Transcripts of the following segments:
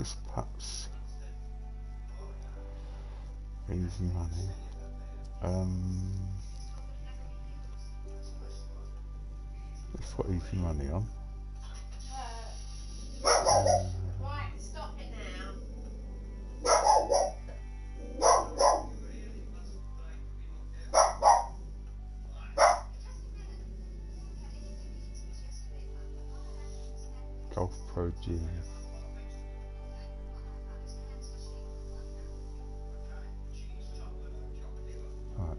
missed putts. Easy money. Let's put easy money on. Right, stop it now. Golf Pro Gym. Right.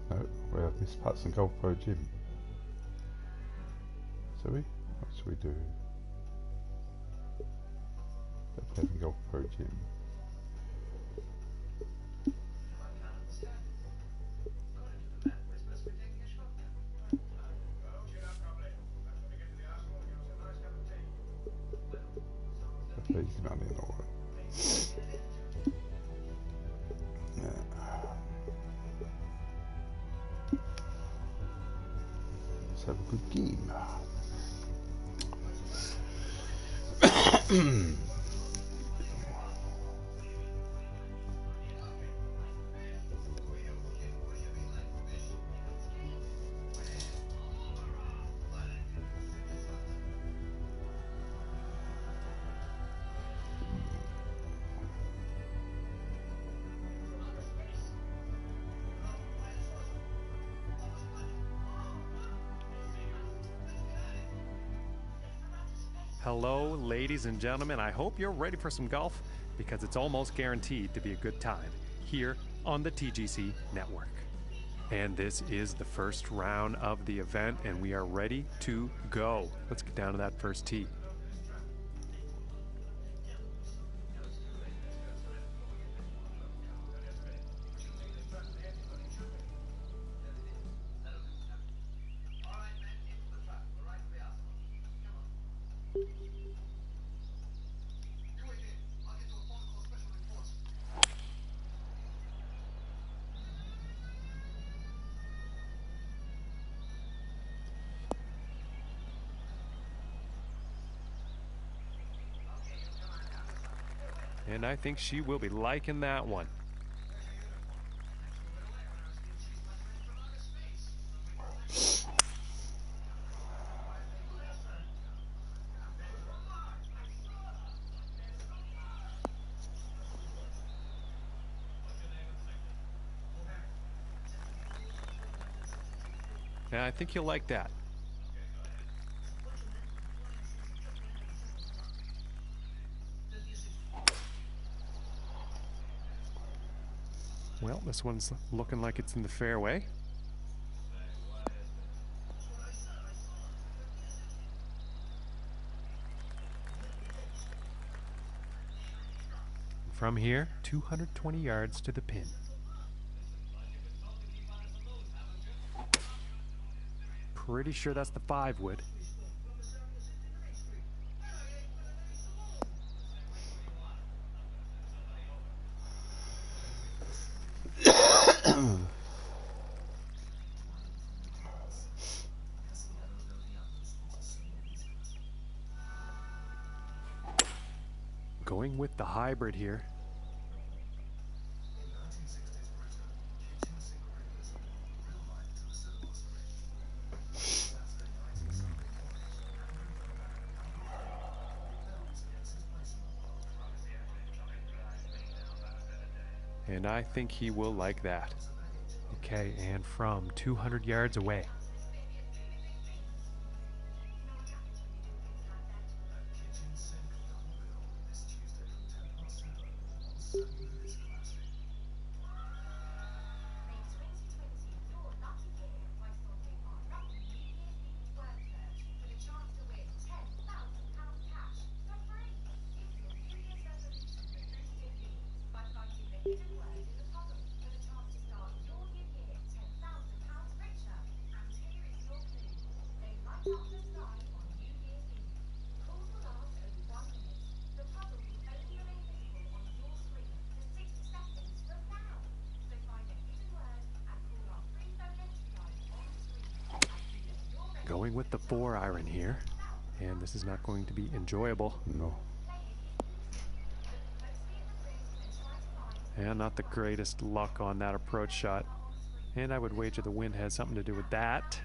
No, we have missed putts and Golf Pro Gym. Shall we? What should we do? Let's play Golf Pro Gym. Easy money and all that. Yeah. Let's have a good game. Hello, ladies and gentlemen. I hope you're ready for some golf because it's almost guaranteed to be a good time here on the TGC network. And this is the first round of the event, and we are ready to go. Let's get down to that first tee. And I think she will be liking that one. And I think you'll like that. Well, this one's looking like it's in the fairway. From here, 220 yards to the pin. Pretty sure that's the 5-wood. Going with the hybrid here. And I think he will like that. Okay, and from 200 yards away. Going with the 4-iron here, and this is not going to be enjoyable. No. And not the greatest luck on that approach shot. And I would wager the wind has something to do with that.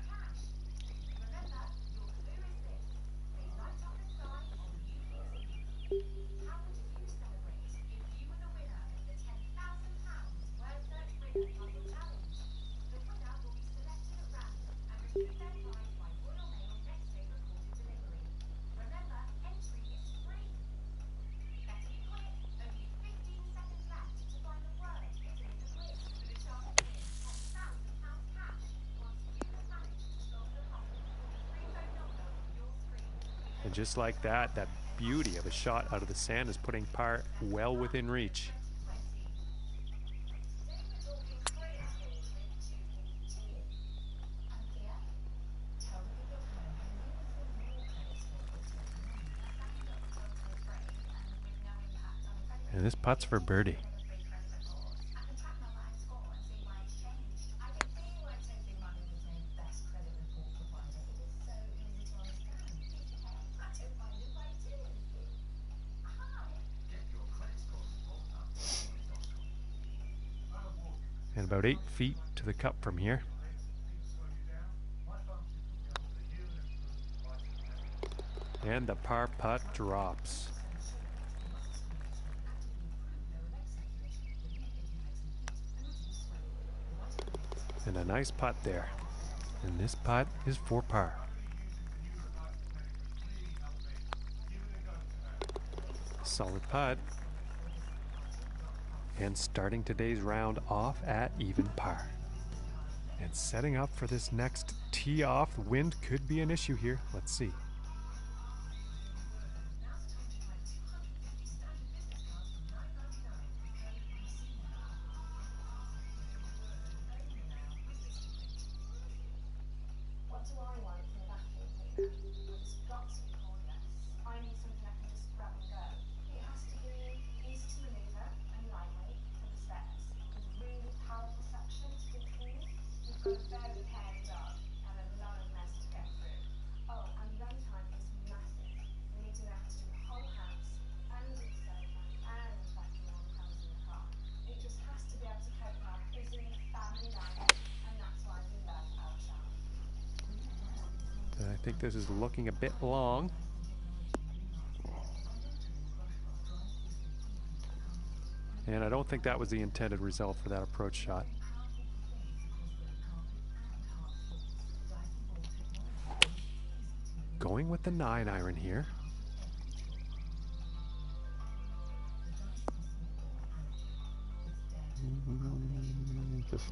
And just like that, that beauty of a shot out of the sand is putting par well within reach. And this putt's for birdie. And about 8 feet to the cup from here. And the par putt drops. And a nice putt there. And this putt is for par. Solid putt. And starting today's round off at even par. And setting up for this next tee off. The wind could be an issue here. Let's see. I think this is looking a bit long. And I don't think that was the intended result for that approach shot. Going with the 9-iron here.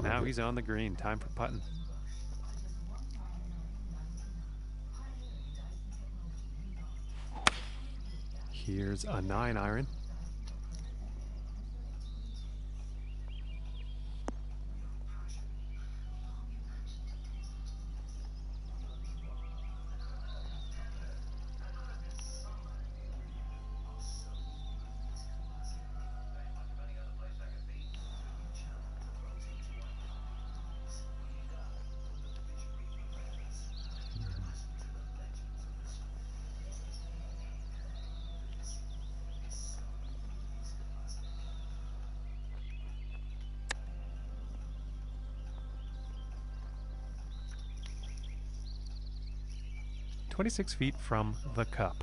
Now he's on the green. Time for putting. Here's a 9-iron. "26 feet from the cup."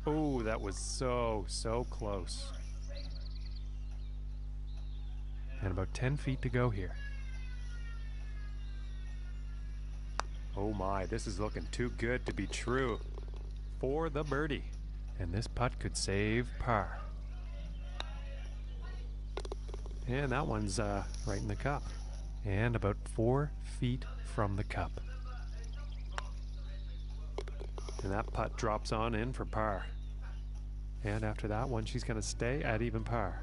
Oh, that was so close. And about 10 feet to go here. Oh my, this is looking too good to be true for the birdie. And this putt could save par. And that one's right in the cup. And about 4 feet from the cup. And that putt drops on in for par. And after that one, she's going to stay at even par.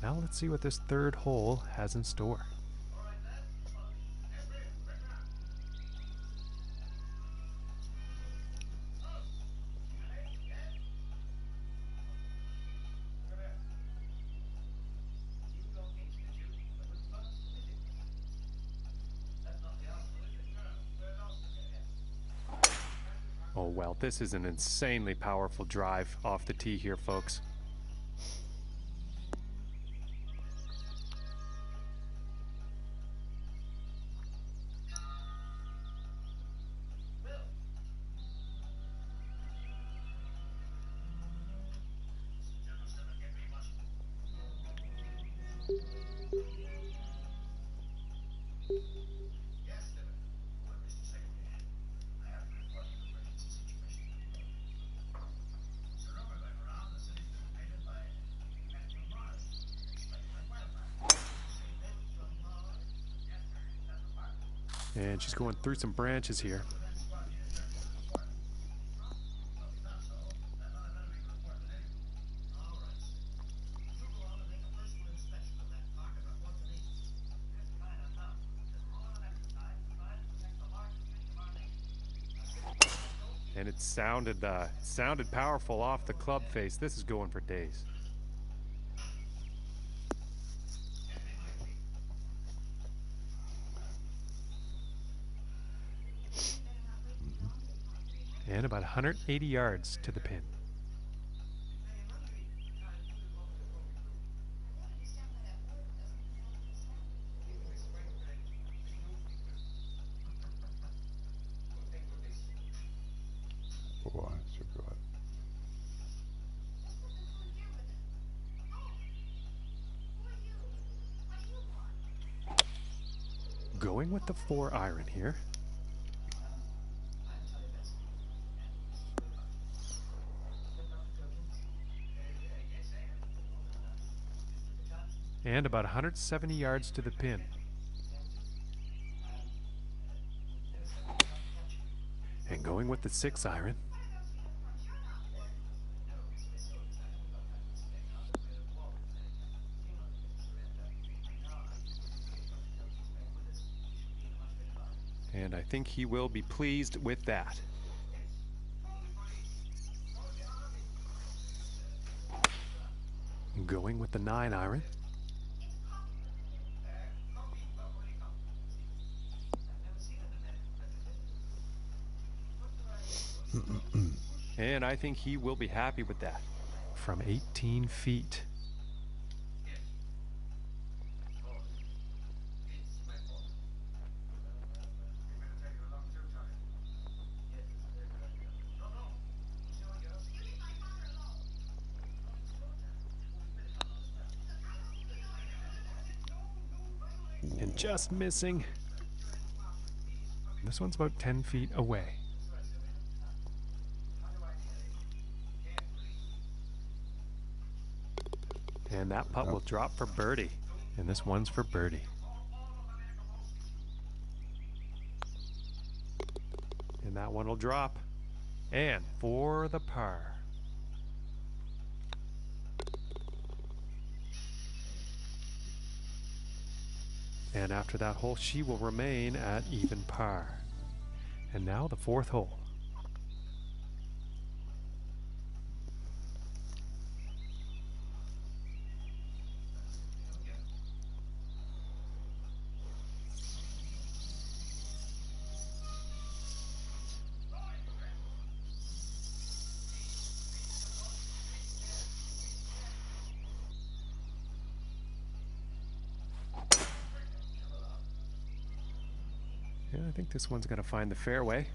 Now let's see what this third hole has in store. Oh well, this is an insanely powerful drive off the tee here, folks. And she's going through some branches here. And it sounded powerful off the club face. This is going for days. And about 180 yards to the pin. Boy, so good. Going with the 4 iron here. And about 170 yards to the pin. And going with the 6 iron. And I think he will be pleased with that. Going with the 9 iron. And I think he will be happy with that. From 18 feet. And just missing. This one's about 10 feet away. And that putt will drop for birdie. And this one's for birdie. And that one will drop. And for the par. And after that hole, she will remain at even par. And now the 4th hole. Yeah, I think this one's going to find the fairway.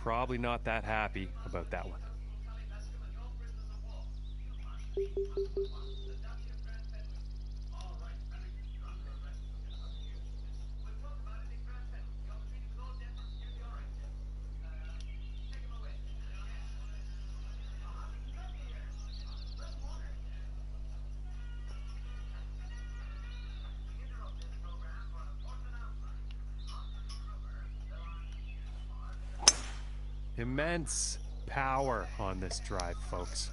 Probably not that happy about that one. Immense power on this drive, folks.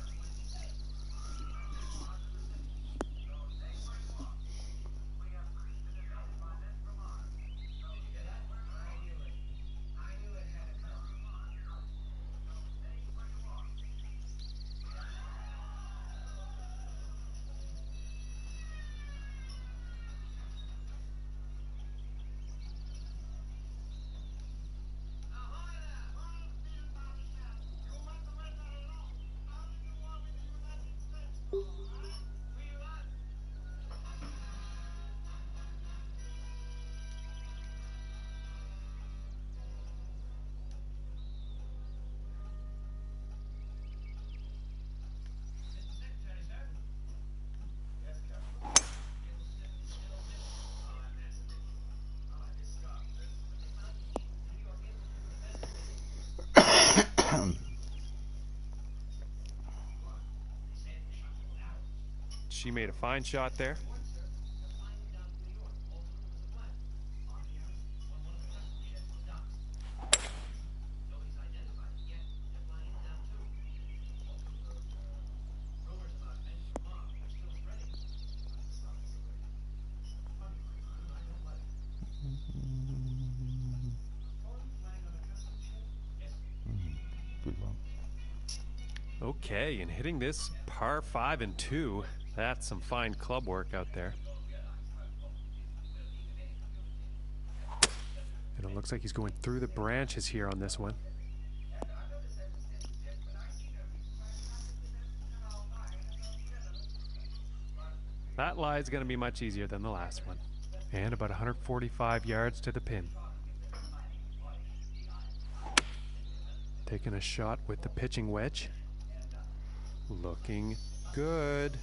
She made a fine shot there. Good one. Okay, and hitting this par 5 and 2, that's some fine club work out there. And it looks like he's going through the branches here on this one. That lie is going to be much easier than the last one. And about 145 yards to the pin. Taking a shot with the pitching wedge. Looking good.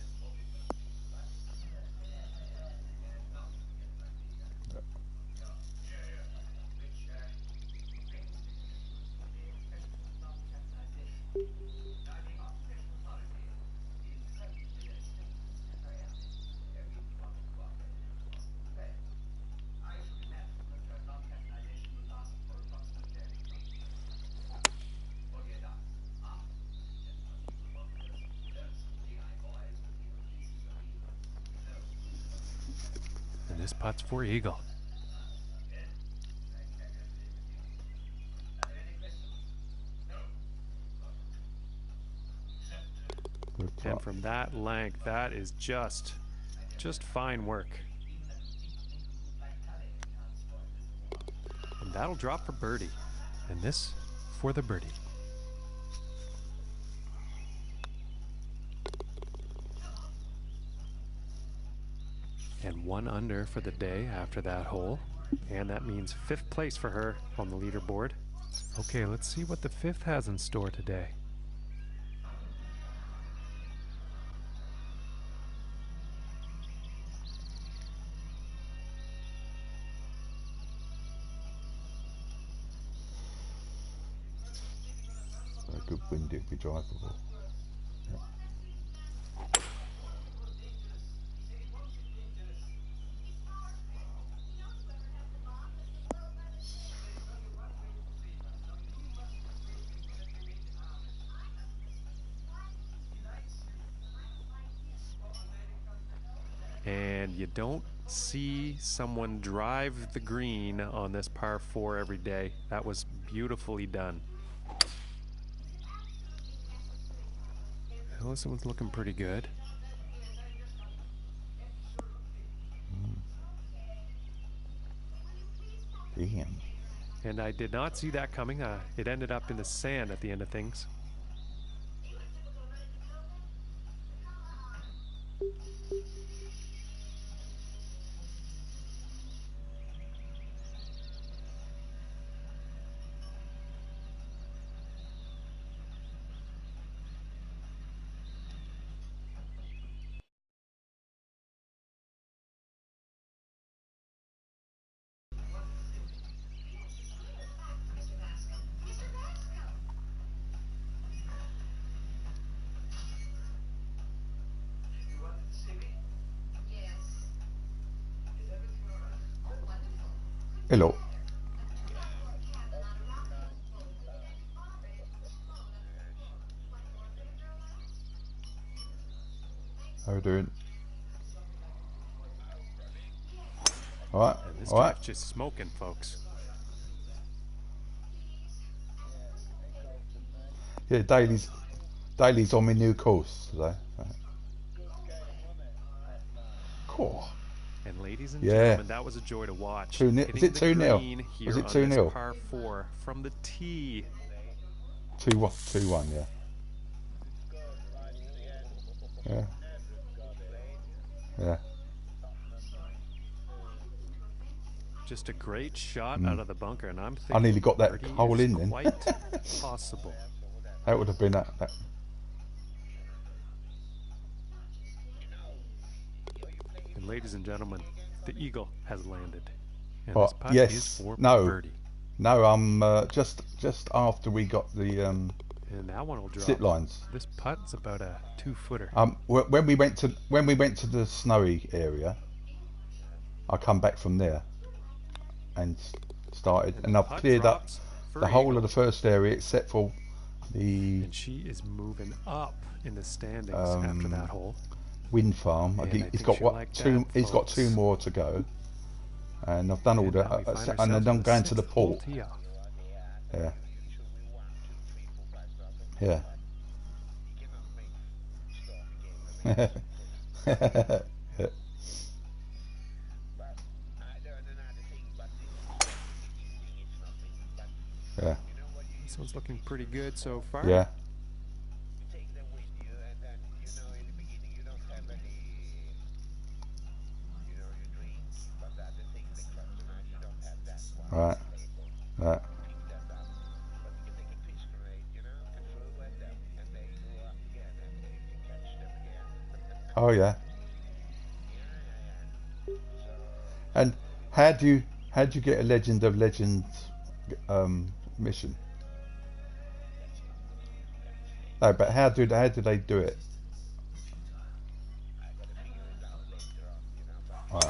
And this putt's for eagle. And from that length, that is just fine work. And that'll drop for birdie. And this for the birdie. And 1 under for the day after that hole. And that means 5th place for her on the leaderboard. Okay, let's see what the 5th has in store today. A good windy if we drive the ball. Yeah. And you don't see someone drive the green on this par 4 every day. That was beautifully done. Well, this one's looking pretty good. Damn. And I did not see that coming. It ended up in the sand at the end of things. Hello. How are you doing? Alright, And this alright. drive's just smoking, folks. Yeah, Daly's on my new course today. Cool. And ladies and Yeah. gentlemen, that was a joy to watch. 2-0. Is it 2-0? Was it 2-0? Par 4 from the tee. 2-1, yeah. Yeah. Yeah. Just a great shot out of the bunker, and I'm thinking I nearly got that birdie hole is in then. quite possible. That would have been that. And ladies and gentlemen, the eagle has landed. And Well, this putt yes. is for No. birdie. No, I'm just after we got the And that one will drop. Zip lines. This putt's about a 2-footer. When we went to the snowy area, I come back from there and started, and I've putt cleared up drops for the whole eagle. of the first area except for the And she is moving up in the standings after that hole. wind farm. And I He's think got she'll like two. that, He's got folks. 2 more to go, and I've done all And the. now we find And ourselves then I'm with going the to the 6th hole port. tee off. Yeah. Yeah. Yeah. Yeah. This one's looking pretty good so far. Yeah. Right. Right. Oh yeah. And how do you get a Legend of Legends mission? No, but how do they do it? Right.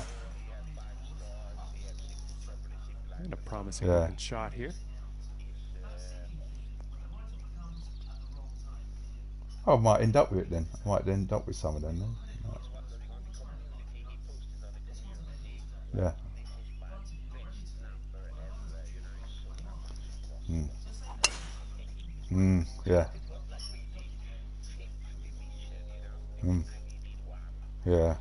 And a promising Yeah. looking shot here. Oh, I might end up with it then. I might end up with some of them then. Yeah. Yeah. Yeah.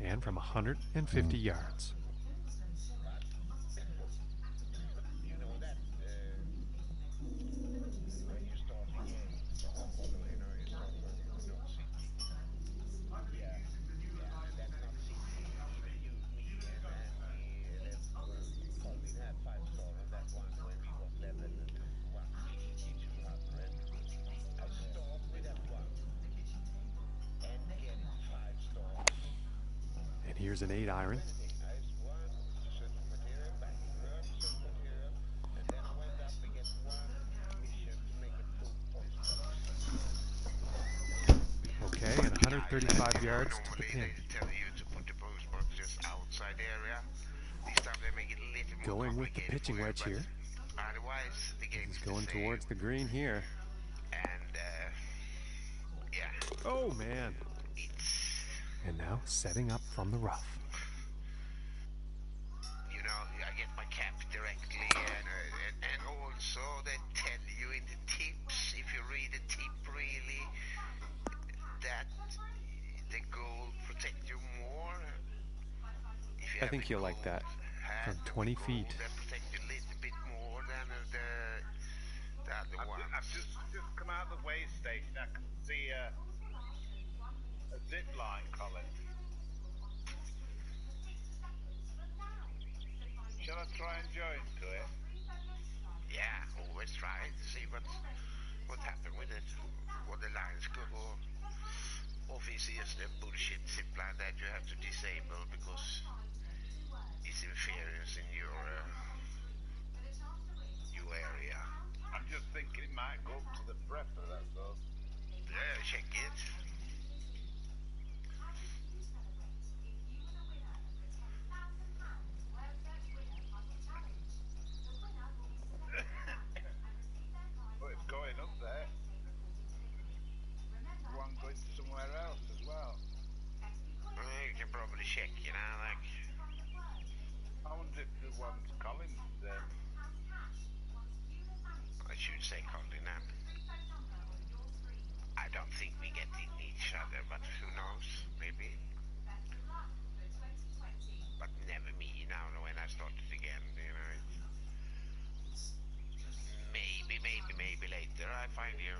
And from 150 yards. And here's an 8-iron. Okay, and 135 yards to the pin. Going with the pitching wedge here. He's going towards the green here. Oh man. And now setting up from the rough. I get my cap directly, and also they tell you in the tips, if you read the tip really, that the gold protect you more. I think you'll like that. From 20 feet. That protect you a little bit more than the other one. I've just come out of the way station. I can see a zip line, Colin. Shall I try and join to it? Yeah, always try to see what happened with it, what the lines go, or obviously it's the bullshit zip line that you have to disable because it's interference in your area. I'm just thinking it might go up to the prepper, that's all. Yeah, check it. But it's going up there. One going somewhere else as well. Well, you can probably check, like. I wonder if the one's Colin's. I should say continent. I don't think we get in each other, but who knows? Maybe. But never me now when I started again, Maybe later I find you.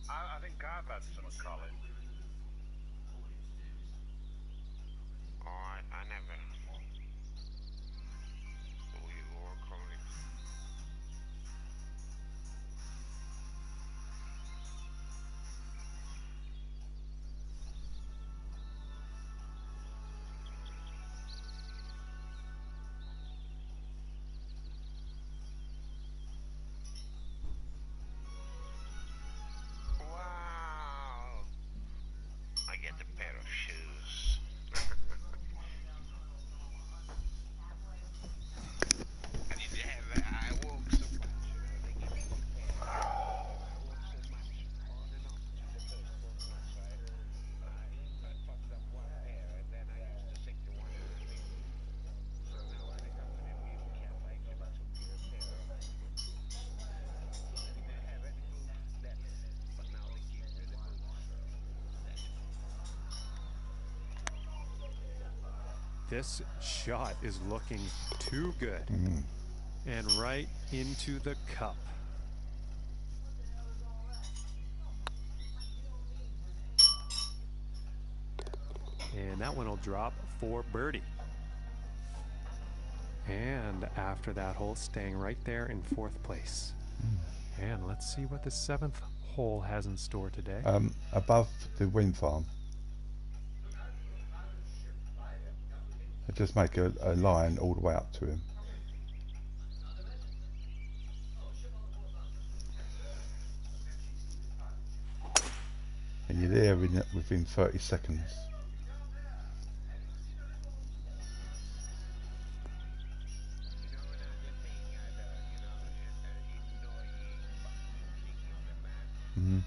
I think I've had some of Colin. Oh, I never. Oh, you are calling. This shot is looking too good. And right into the cup. And that one will drop for birdie. And after that hole, staying right there in 4th place. And let's see what the 7th hole has in store today. Above the wind farm. I just make a line all the way up to him. And you're there within 30 seconds. Mm-hmm.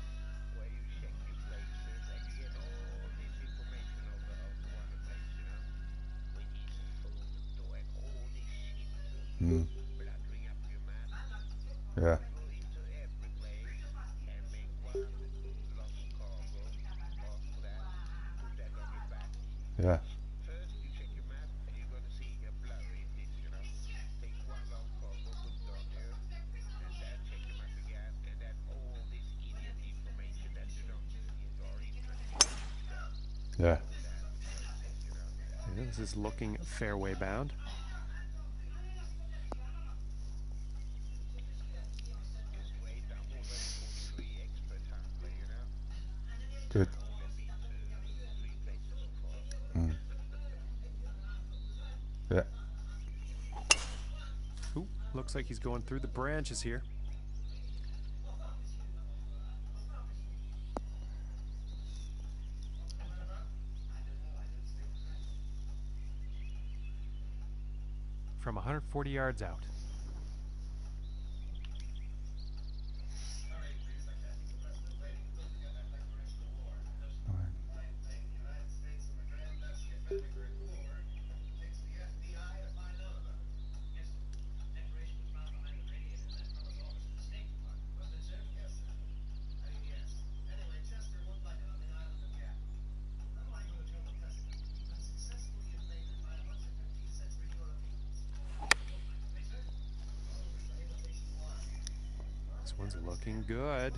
Mm. Yeah. Yeah. Yeah. And this is looking fairway bound. Good. Mm. Yeah. Ooh, looks like he's going through the branches here. From 140 yards out. This one's looking good.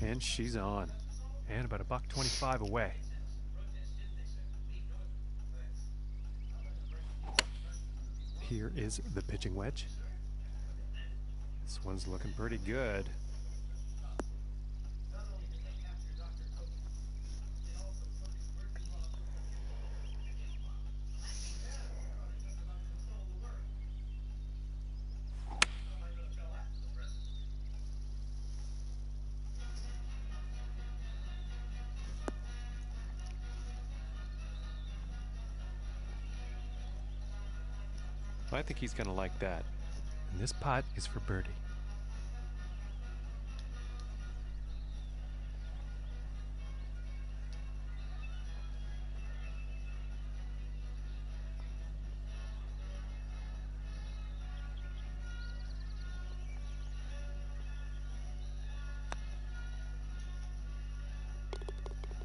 And she's on. And about $125 away. Here is the pitching wedge. This one's looking pretty good. I think he's going to like that. And this putt is for birdie.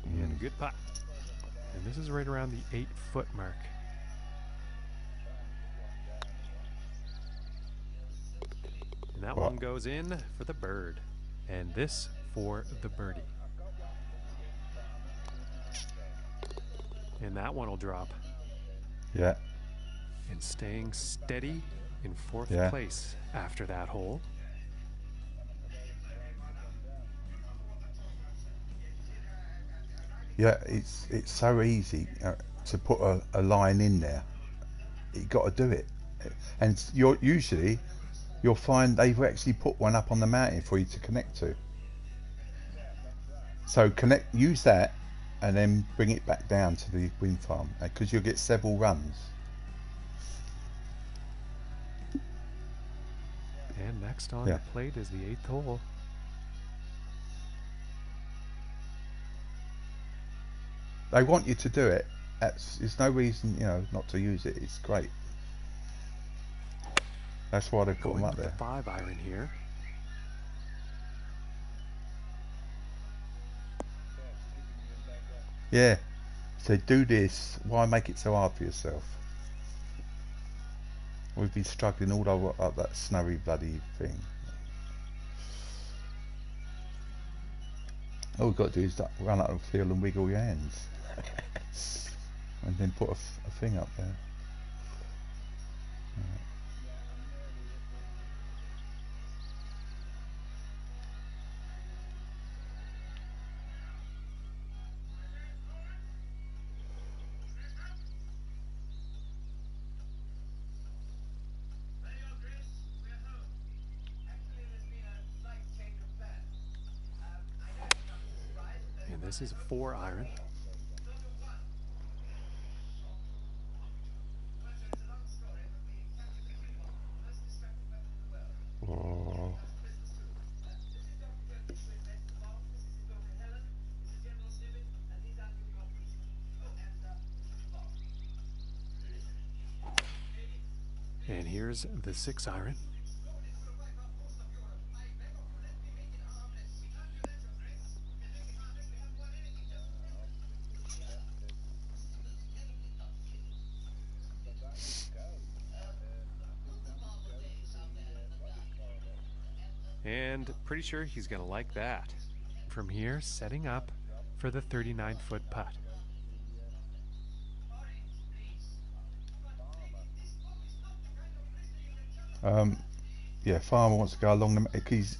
And a good putt. And this is right around the 8-foot mark. And that one goes in for the bird. And this for the birdie. And that one will drop. Yeah. And staying steady in 4th place after that hole. Yeah, it's so easy to put a line in there. You got to do it, and you'll find they've actually put one up on the mountain for you to connect to. So use that, and then bring it back down to the wind farm because you'll get several runs. And next on the plate is the 8th hole. They want you to do it. There's no reason, not to use it. It's great. That's why they put them up there. The 5-iron here. Yeah. So do this. Why make it so hard for yourself? We've been struggling all over up that snowy bloody thing. All we've got to do is run up the field and wiggle your hands. And then put a thing up there. And this is a 4-iron. Oh. And here's the 6-iron. And pretty sure he's going to like that. From here, setting up for the 39-foot putt. Yeah, Farmer wants to go along the.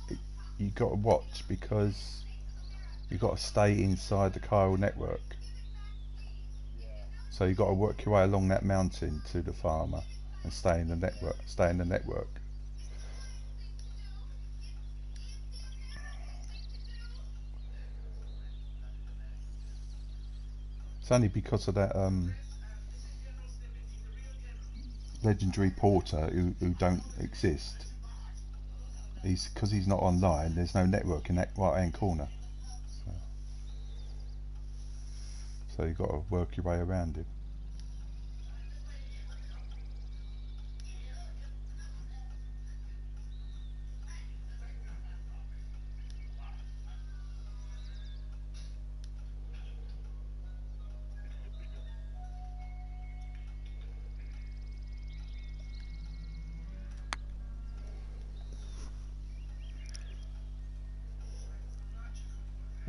You got to watch because you got to stay inside the chiral network. So you got to work your way along that mountain to the Farmer and stay in the network. Stay in the network. It's only because of that legendary porter who don't exist. Because he's not online. There's no network in that right-hand corner. So you've got to work your way around it.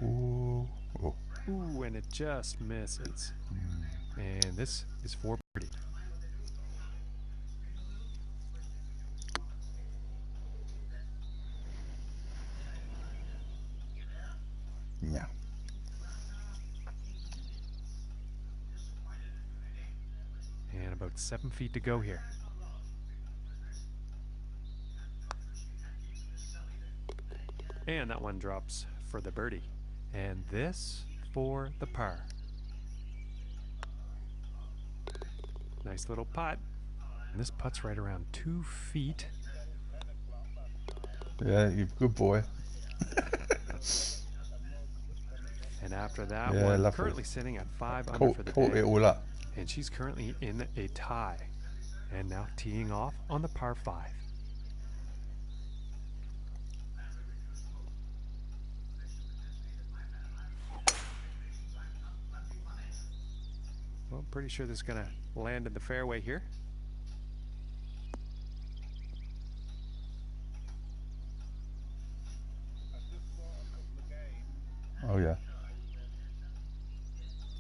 Ooh. Oh. Ooh, and it just misses. And this is for birdie. Yeah. And about 7 feet to go here. And that one drops for the birdie. And this for the par. Nice little putt. And this putt's right around 2 feet. Yeah, you're a good boy. And after that Yeah, one, lovely. currently sitting at 5 under for the Caught day. it all up. And she's currently in a tie. And now teeing off on the par 5. Well, I'm pretty sure this is going to land in the fairway here. Oh yeah.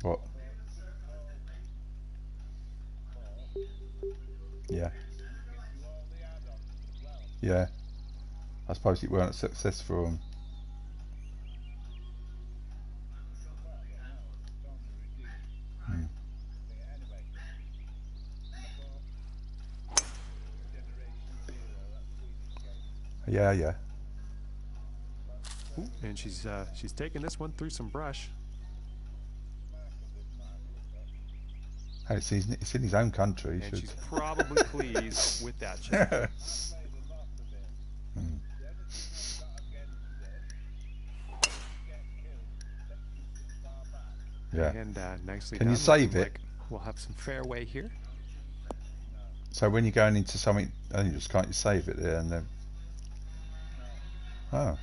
What? Yeah. Yeah. I suppose it weren't successful. Yeah, yeah. Ooh, and she's taking this one through some brush. Hey, it's in his own country. And she's probably pleased with that shot. Yeah. And nicely Can done. you save Looking it? like we'll have some fairway here. So when you're going into something, you just can't you save it there and then. Oh.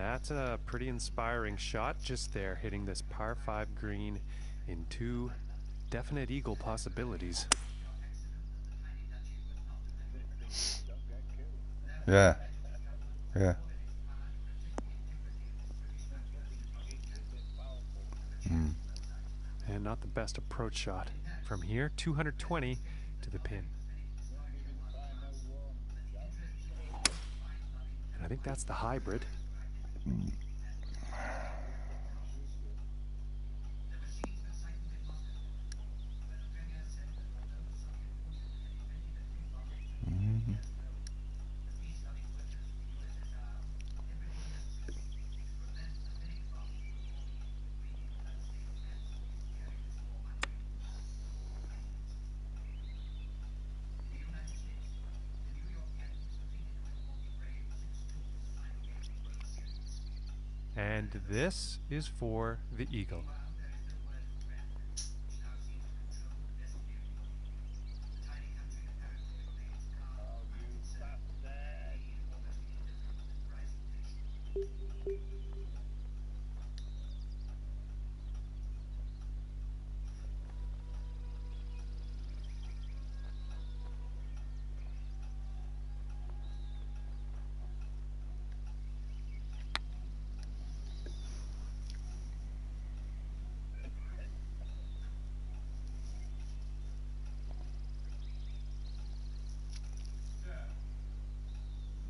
that's a pretty inspiring shot just there, hitting this par 5 green in 2 definite eagle possibilities. Yeah. Yeah. Mm. And not the best approach shot. From here, 220 to the pin. And I think that's the hybrid. Mm. And this is for the eagle.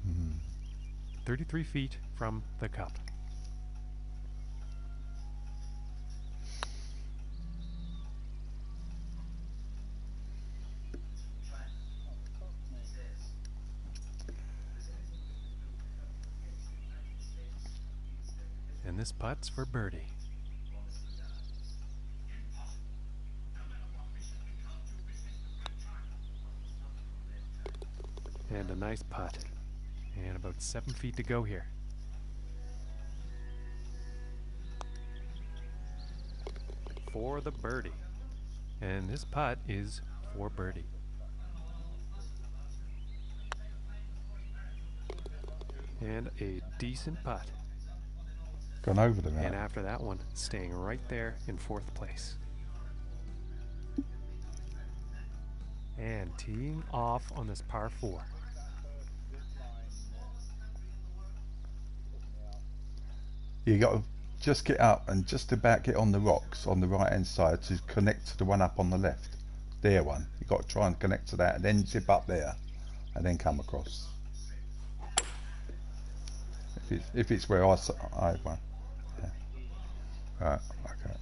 Mm. 33 feet from the cup. And this putt's for birdie. And a nice putt. And about 7 feet to go here. For the birdie. And this putt is for birdie. And a decent putt. Gone over the And mountain. after that one, staying right there in 4th place. And teeing off on this par 4. You got to just get up and just about get on the rocks on the right hand side to connect to the one up on the left. There one. You got to try and connect to that and then zip up there and then come across. If it's where I won. Yeah. Right, okay.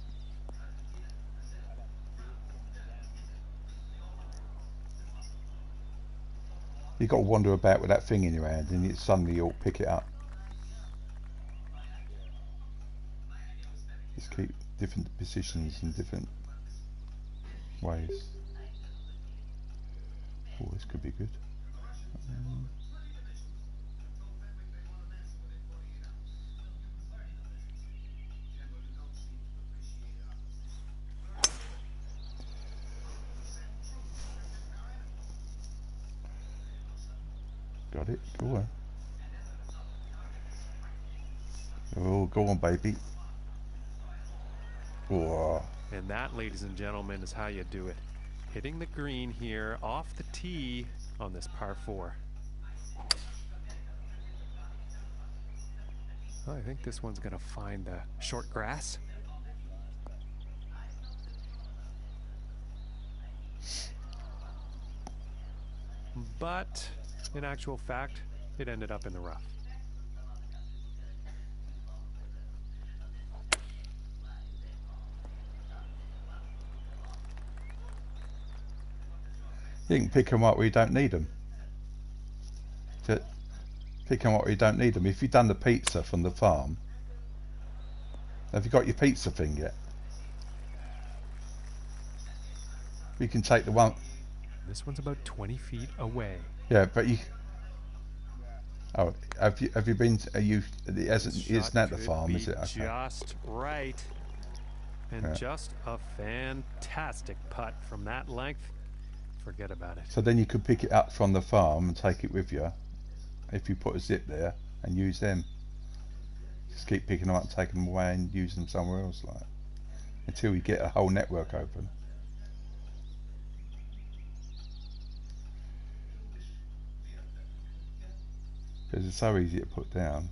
You got to wander about with that thing in your hand and suddenly you'll pick it up. Just keep different positions and different ways. Oh, this could be good. Got it. Go on. Oh, go on, baby. Oh. And that, ladies and gentlemen, is how you do it. Hitting the green here off the tee on this par 4. Oh, I think this one's going to find the short grass. But in actual fact, it ended up in the rough. You can pick them up where you don't need them. Pick them up where you don't need them. If you've done the pizza from the farm, have you got your pizza thing yet? You can take the one. This one's about 20 feet away. Yeah, but you. Oh, have you been? Are you? It hasn't. Isn't at the farm, is it? Okay. Just right. And Yeah. just a fantastic putt from that length. Forget about it. So then you could pick it up from the farm and take it with you, if you put a zip there and use them. Just keep picking them up, taking them away, and using them somewhere else, like until we get a whole network open. Because it's so easy to put down.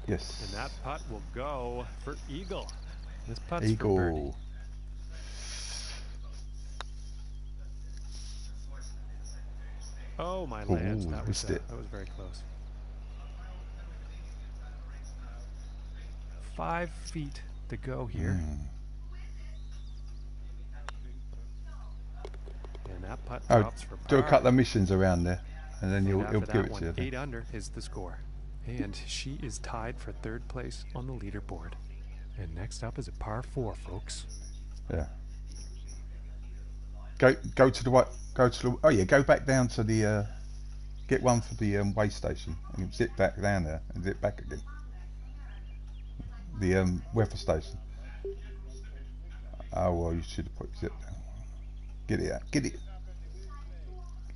Yes. And that putt will go for eagle. This putt's for birdie. Eagle. Oh, my Ooh, lands. That was missed it. very close. 5 feet to go here. And that putt drops for par. Do a couple of missions around there, and then he'll give it to you. 8 under is the score. And she is tied for 3rd place on the leaderboard. And next up is a par 4, folks. Yeah. Go to the right. Go to the. Oh yeah. Go back down to the. Get one for the way station and zip back down there and zip back again. The weather station. Oh well, you should have put zip down. Get it out. Get it.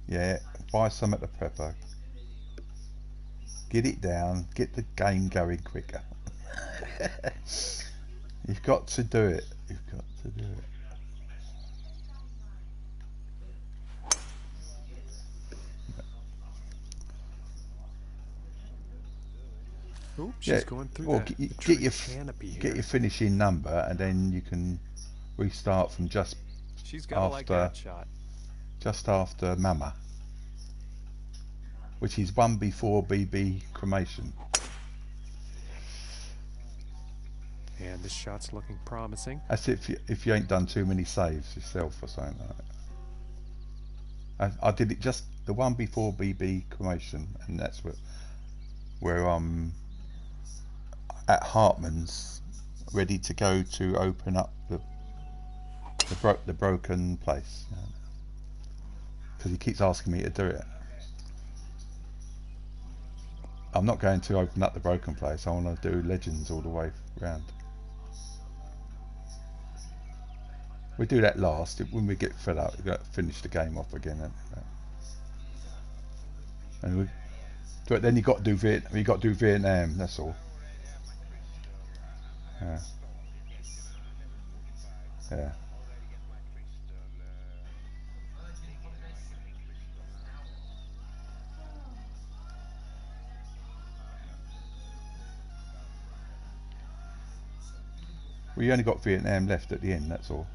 Yeah. Buy some at the prepper. Get it down. Get the game going quicker. You've got to do it. You've got to do it. Ooh, she's going through the canopy here. Get your finishing number, and then you can restart from just She's got to like that shot. Just after Mama, which is one before BB cremation. And this shot's looking promising. That's if you ain't done too many saves yourself or something like that. I did it just the one before BB cremation, and that's where I'm at Hartman's, ready to go to open up the broken place, because he keeps asking me to do it. I'm not going to open up the broken place. I want to do Legends all the way around. We do that last. When we get fed up, we've got to finish the game off again. And then you got to do Vietnam. That's all. Yeah. Yeah. We only got Vietnam left at the end. That's all.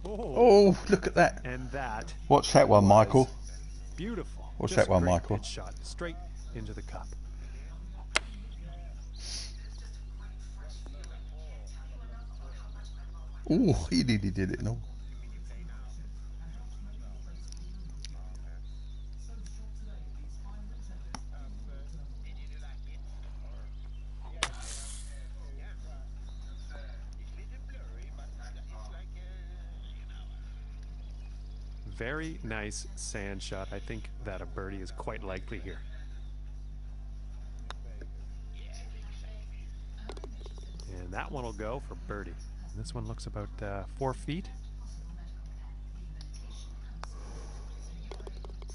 Oh, look at that. And that. Watch that one, Michael. Beautiful. Watch that one, Michael. Pitch shot straight into the cup. Oh, he nearly did it, no? Very nice sand shot. I think that a birdie is quite likely here. And that one will go for birdie. And this one looks about 4 feet.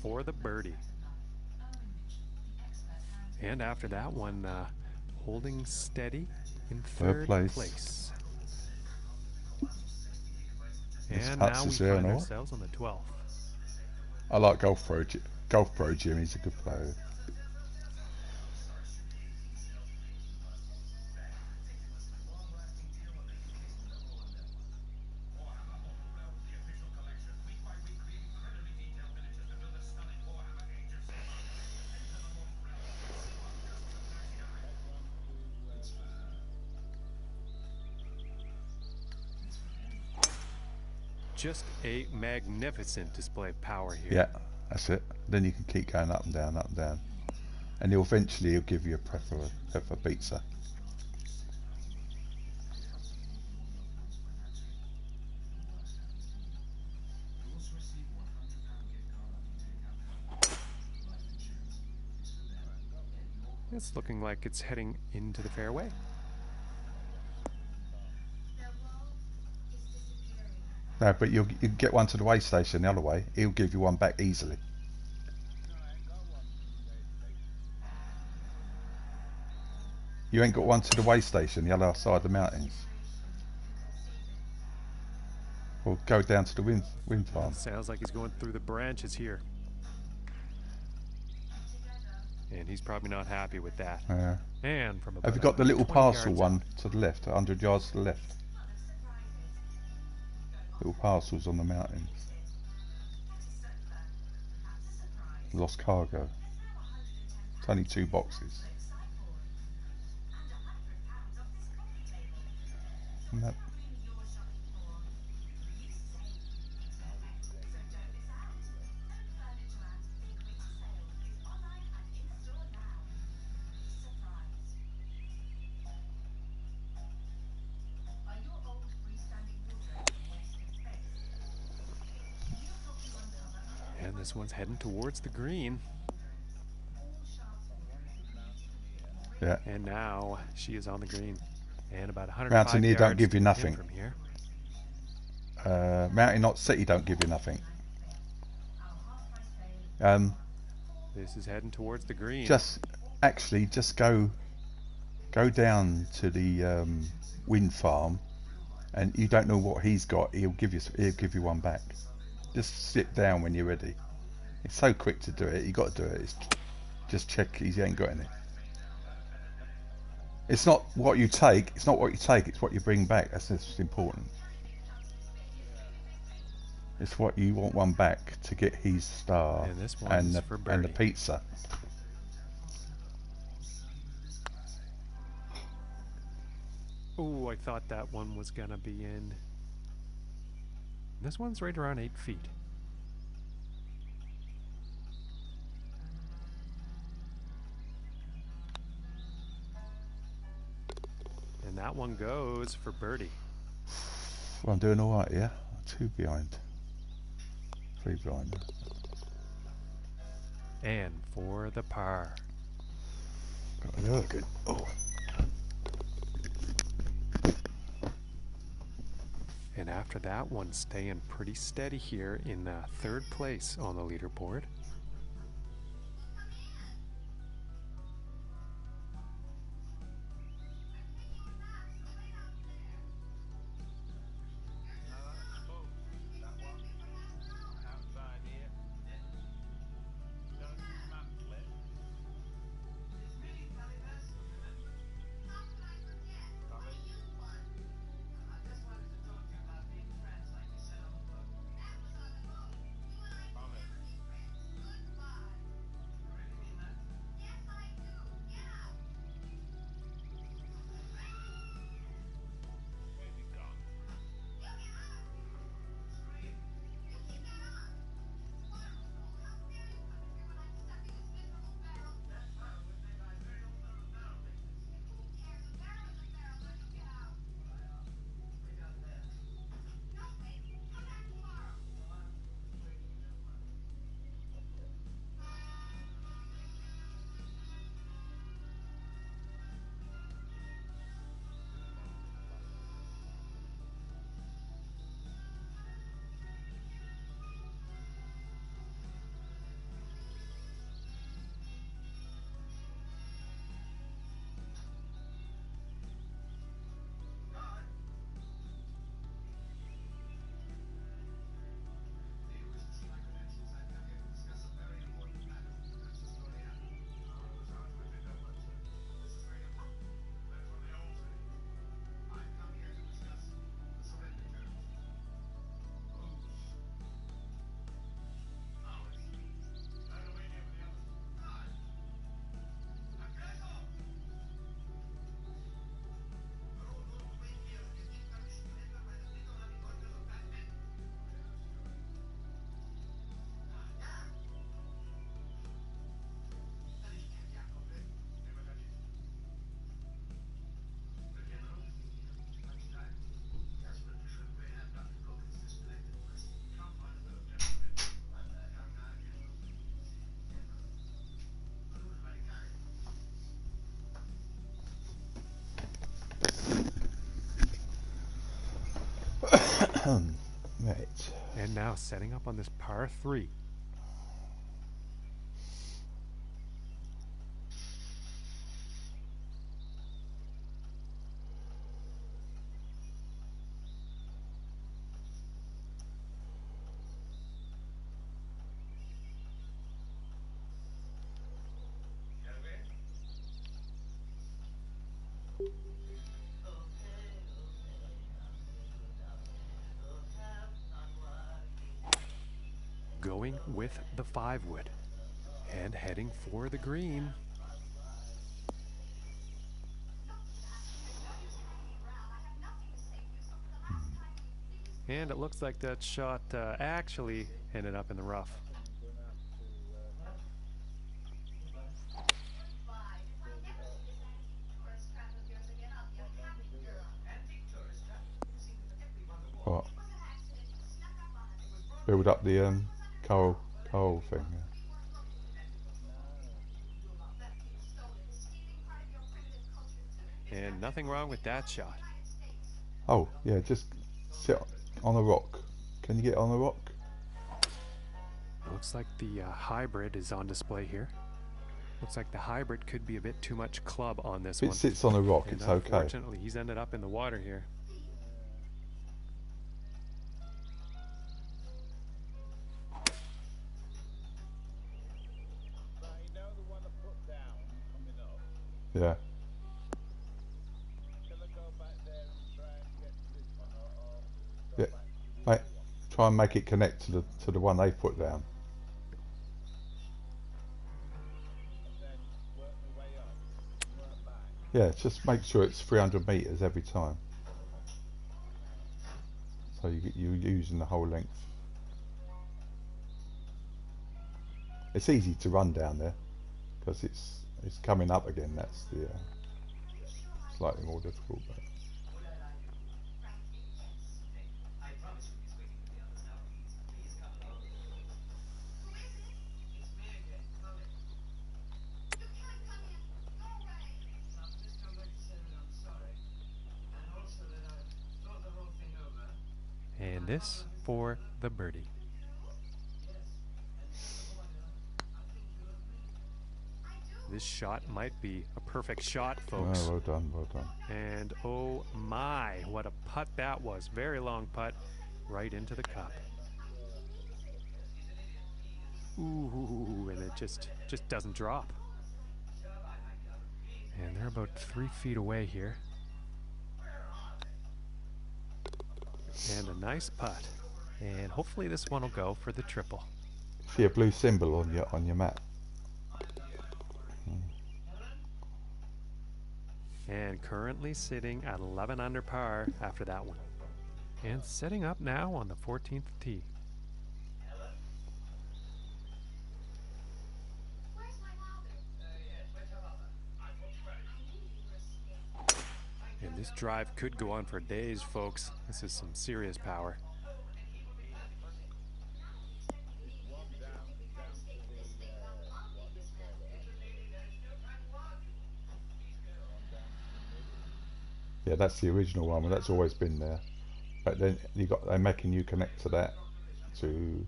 For the birdie. And after that one, holding steady in third place. And now we find ourselves on the 12th. I like Golf Pro Jim. He's a good player. Just a magnificent display of power here. Yeah, that's it. Then you can keep going up and down, and he'll eventually give you a pepper pizza. It's looking like it's heading into the fairway. No, but you get one to the way station the other way. He'll give you one back easily. You ain't got one to the way station the other side of the mountains. Well, go down to the wind farm. Sounds like he's going through the branches here. And he's probably not happy with that. Yeah. And from about Have you got the little 20 parcel yards one out. to the left, 100 yards to the left? Little parcels on the mountains. Lost cargo. It's only 2 boxes. And that, And this one's heading towards the green. yeah. And now she is on the green. And about 105 Mountaineer yards don't give to you the nothing. pin from here. Mountain Knot City don't give you nothing. This is heading towards the green. Just go down to the wind farm, and you don't know what he's got. He'll give you one back. Just sit down when you're ready. It's so quick to do it. You got to do it. It's just check he ain't got any. It's not what you take. It's not what you take. It's what you bring back. That's important. It's what you want one back to get his star And this one's for and birdie. the pizza. Oh, I thought that one was gonna be in. This one's right around 8 feet. And that one goes for birdie. Well, I'm doing all right, yeah. 2 behind, 3 behind. And for the par. Got another good. Oh. And after that one, staying pretty steady here in 3rd place on the leaderboard. Right. And now setting up on this par 3. Going with the 5-wood and heading for the green. And it looks like that shot actually ended up in the rough. What? Build up the coral thing. Yeah. And nothing wrong with that shot. Oh, yeah, just sit on a rock. Can you get on a rock? Looks like the hybrid is on display here. Looks like the hybrid could be a bit too much club on this If it one. sits on a rock, And it's okay. unfortunately, he's ended up in the water here. Yeah. Yeah. Mate, try and make it connect to the one they put down. Yeah, just make sure it's 300 meters every time. So you're using the whole length. It's easy to run down there because it's coming up again. That's the slightly more difficult. But. And this for the birdie. This shot might be a perfect shot, folks. Oh, well done, well done. And oh my, what a putt that was. Very long putt right into the cup. Ooh, and it just doesn't drop. And they're about 3 feet away here. And a nice putt. And hopefully this one will go for the triple. See a blue symbol on your mat. And currently sitting at 11 under par after that one. And setting up now on the 14th tee. And this drive could go on for days, folks. This is some serious power. Yeah, that's the original one, but that's always been there. But then they're making you connect to that to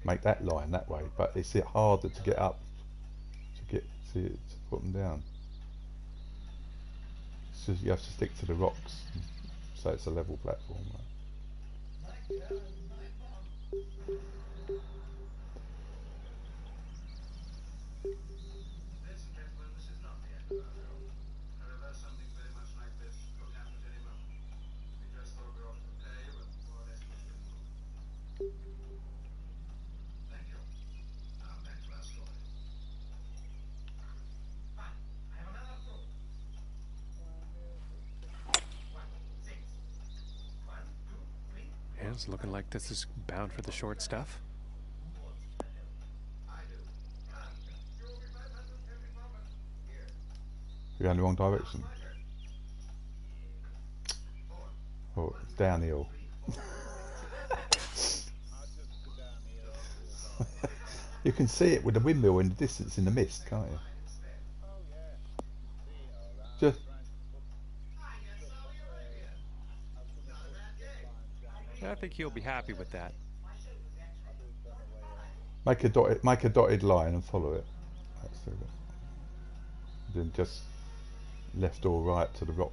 make that line that way. But it's harder to get up to put them down. So you have to stick to the rocks, so it's a level platform. And it's looking like this is bound for the short stuff. You're going the wrong direction. Oh, it's downhill. You can see it with the windmill in the distance in the mist, can't you? Just I think he'll be happy with that. Make a dotted line and follow it. That's it. Then just left or right to the rocks.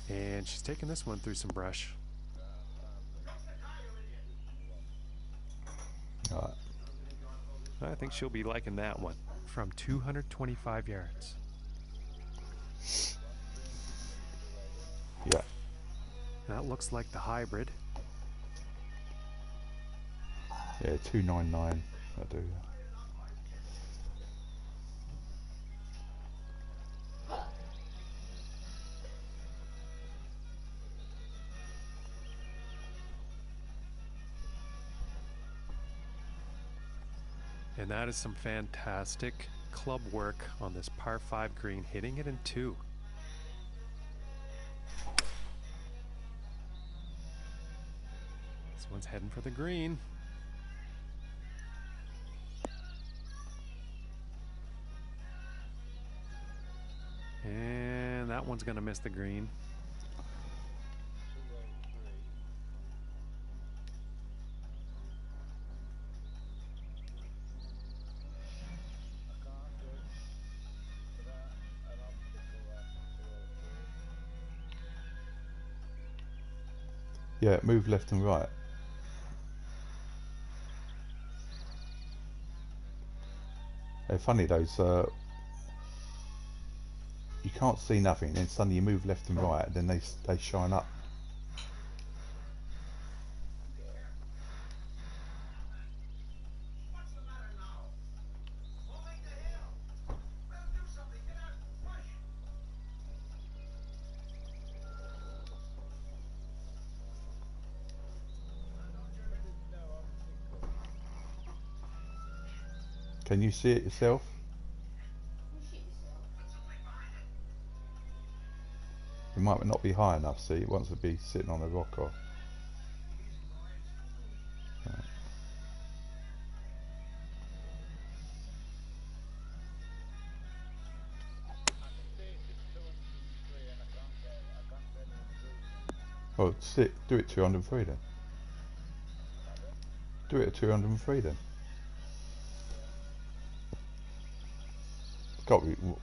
And she's taking this one through some brush. Right. I think she'll be liking that one from 225 yards. Yeah. That looks like the hybrid. Yeah, 299. I do. And that is some fantastic club work on this par 5 green, hitting it in 2. This one's heading for the green. And that one's going to miss the green. Yeah, move left and right. They're funny those. You can't see nothing, then suddenly you move left and right, then they shine up. Can you see it yourself? It might not be high enough, see, it wants to be sitting on a rock or... Right. Well, do it 203 then. Do it at 203 then.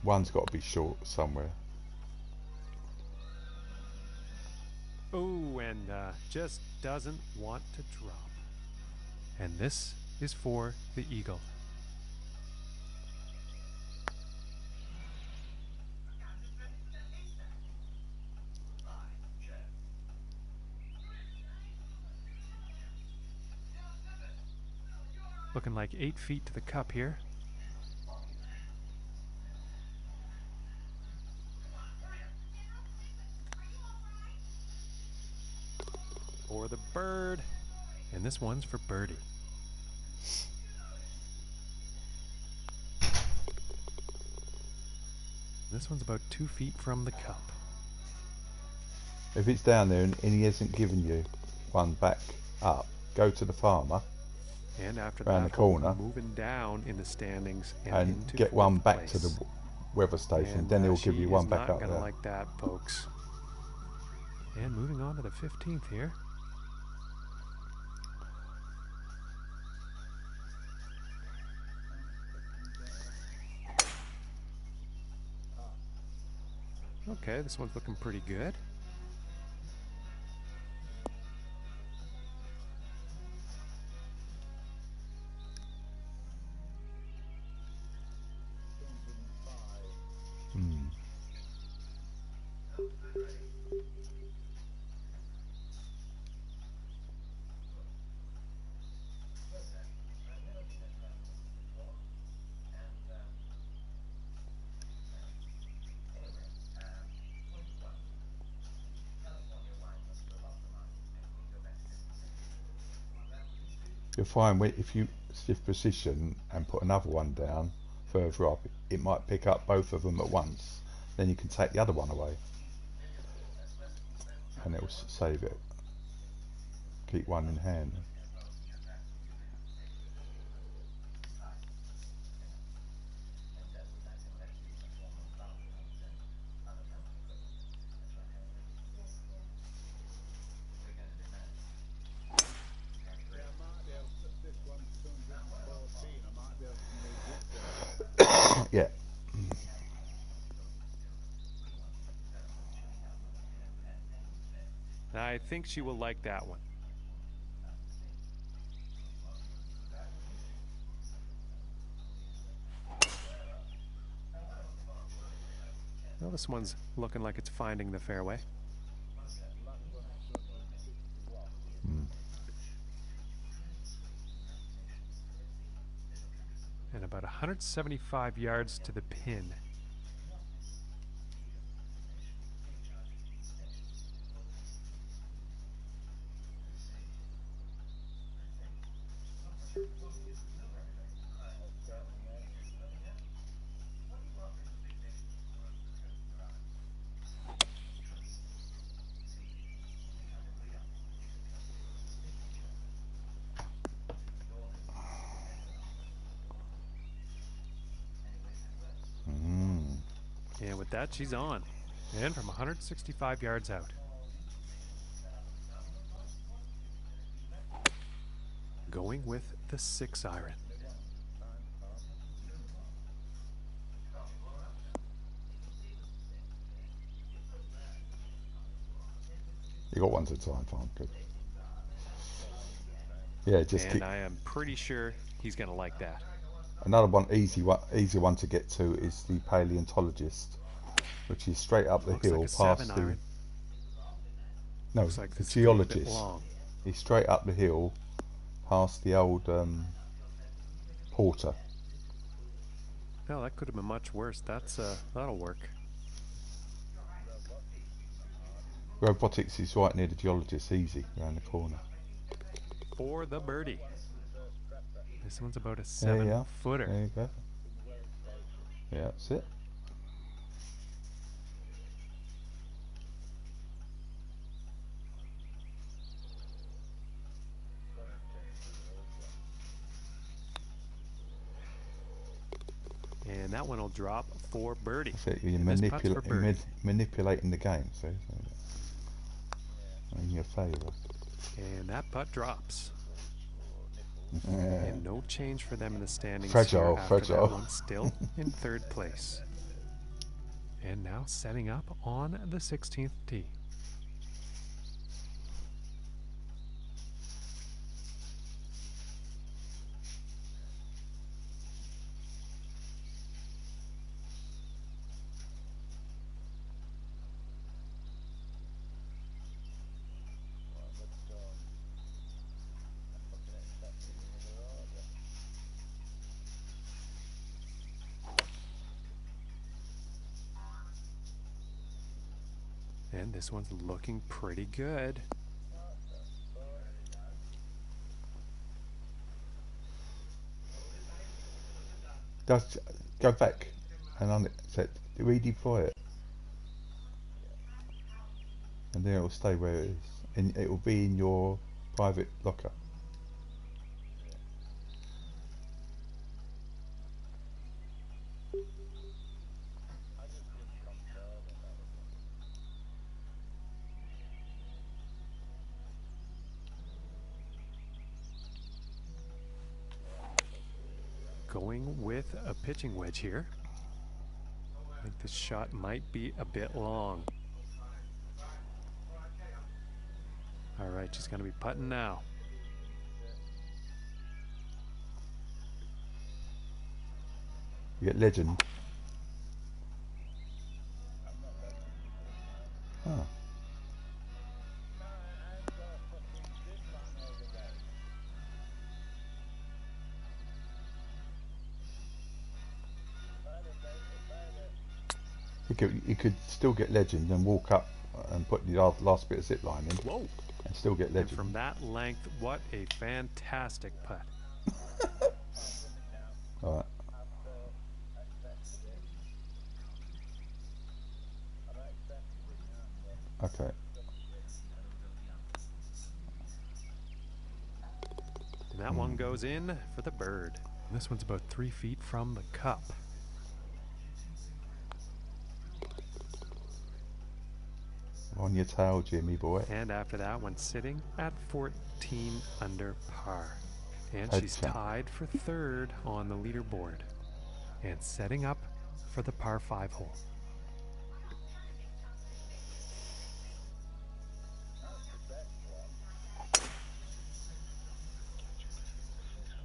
One's got to be short somewhere. Oh, and just doesn't want to drop. And this is for the eagle. Looking like 8 feet to the cup here. For the bird, and this one's for birdie. This one's about 2 feet from the cup. If it's down there and he hasn't given you one back up, go to the farmer. And after Round that, the corner. moving down in the standings and into get one fourth back place. to the weather station. And, Then he'll give you one back not up gonna there. like that, folks. And moving on to the 15th here. Okay, this one's looking pretty good. You'll find if you shift position and put another one down further up, it might pick up both of them at once. Then you can take the other one away, and it will save it. Keep one in hand. Yeah. I think she will like that one. Well, this one's looking like it's finding the fairway. And about 175 yards to the pin. And with that, she's on. And from 165 yards out. Going with the 6-iron. You got one to time, fine, good. Yeah, just and I am pretty sure he's going to like that. Another one, easy one to get to is the paleontologist, which is straight up the hill like past the. iron. No, like the geologist. He's straight up the hill past the old porter. No, that could have been much worse. That'll work. Robotics is right near the geologist, easy around the corner. For the birdie. This one's about a 7-footer. There you go. Yeah, that's it. And that one will drop for birdie. That's it. You're manipulating the game, so in your favour. And that putt drops. Yeah. And no change for them in the standings. Fragile. That one still in third place. And now setting up on the 16th tee. And this one's looking pretty good. Just go back and on it. So redeploy it, and then it will stay where it is, and it will be in your private locker. Going with a pitching wedge here. I think this shot might be a bit long. All right, she's going to be putting now. You get legend. Oh. You could still get legend and walk up and put the last bit of zip line in. Whoa. and still get And legend. from that length, what a fantastic putt. All right. Okay. And that one goes in for the bird. And this one's about 3 feet from the cup. On your tail, Jimmy boy. And after that one sitting at 14 under par. And Head she's champ. tied for third on the leaderboard. And setting up for the par 5 hole.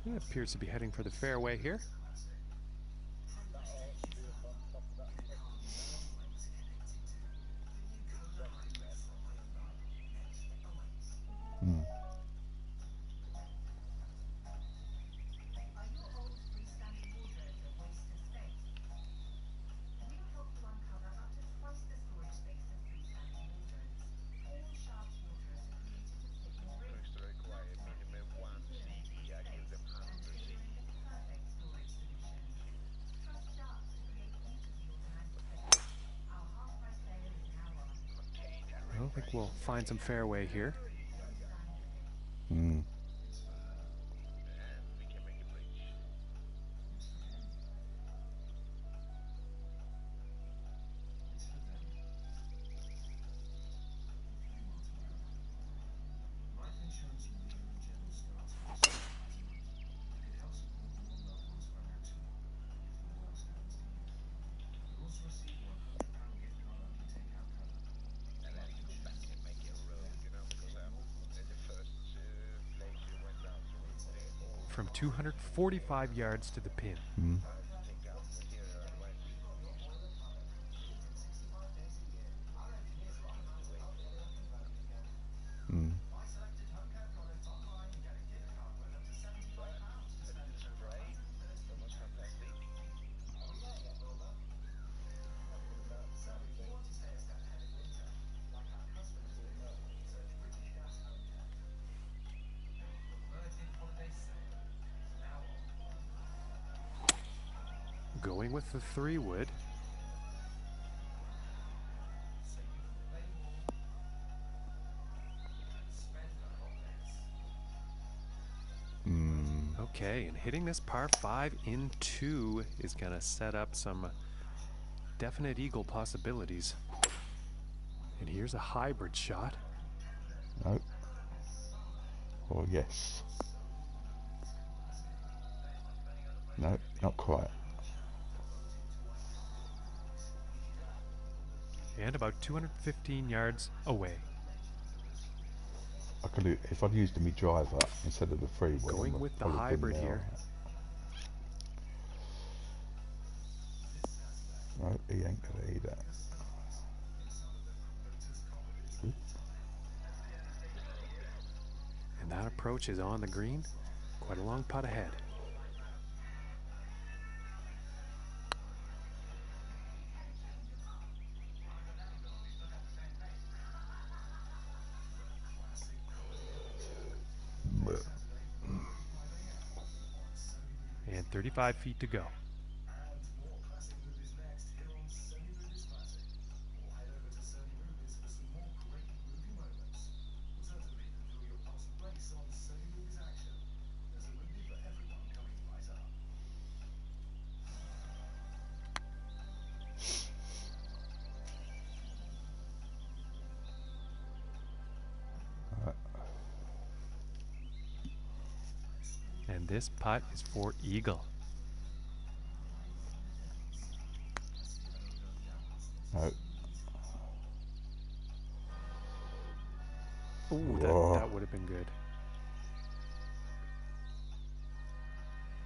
It appears to be heading for the fairway here. I think we'll find some fairway here. From 245 yards to the pin. Going with the 3-wood. Okay, and hitting this par 5 in 2 is going to set up some definite eagle possibilities. And here's a hybrid shot. No. Or yes. No, not quite. And about 215 yards away. I could, if I'd used my driver instead of the 3-wood. Going with the hybrid here. No, he ain't gonna eat that. And that approach is on the green. Quite a long putt ahead. And 35 feet to go. And this putt is for eagle. No. Ooh, that would have been good.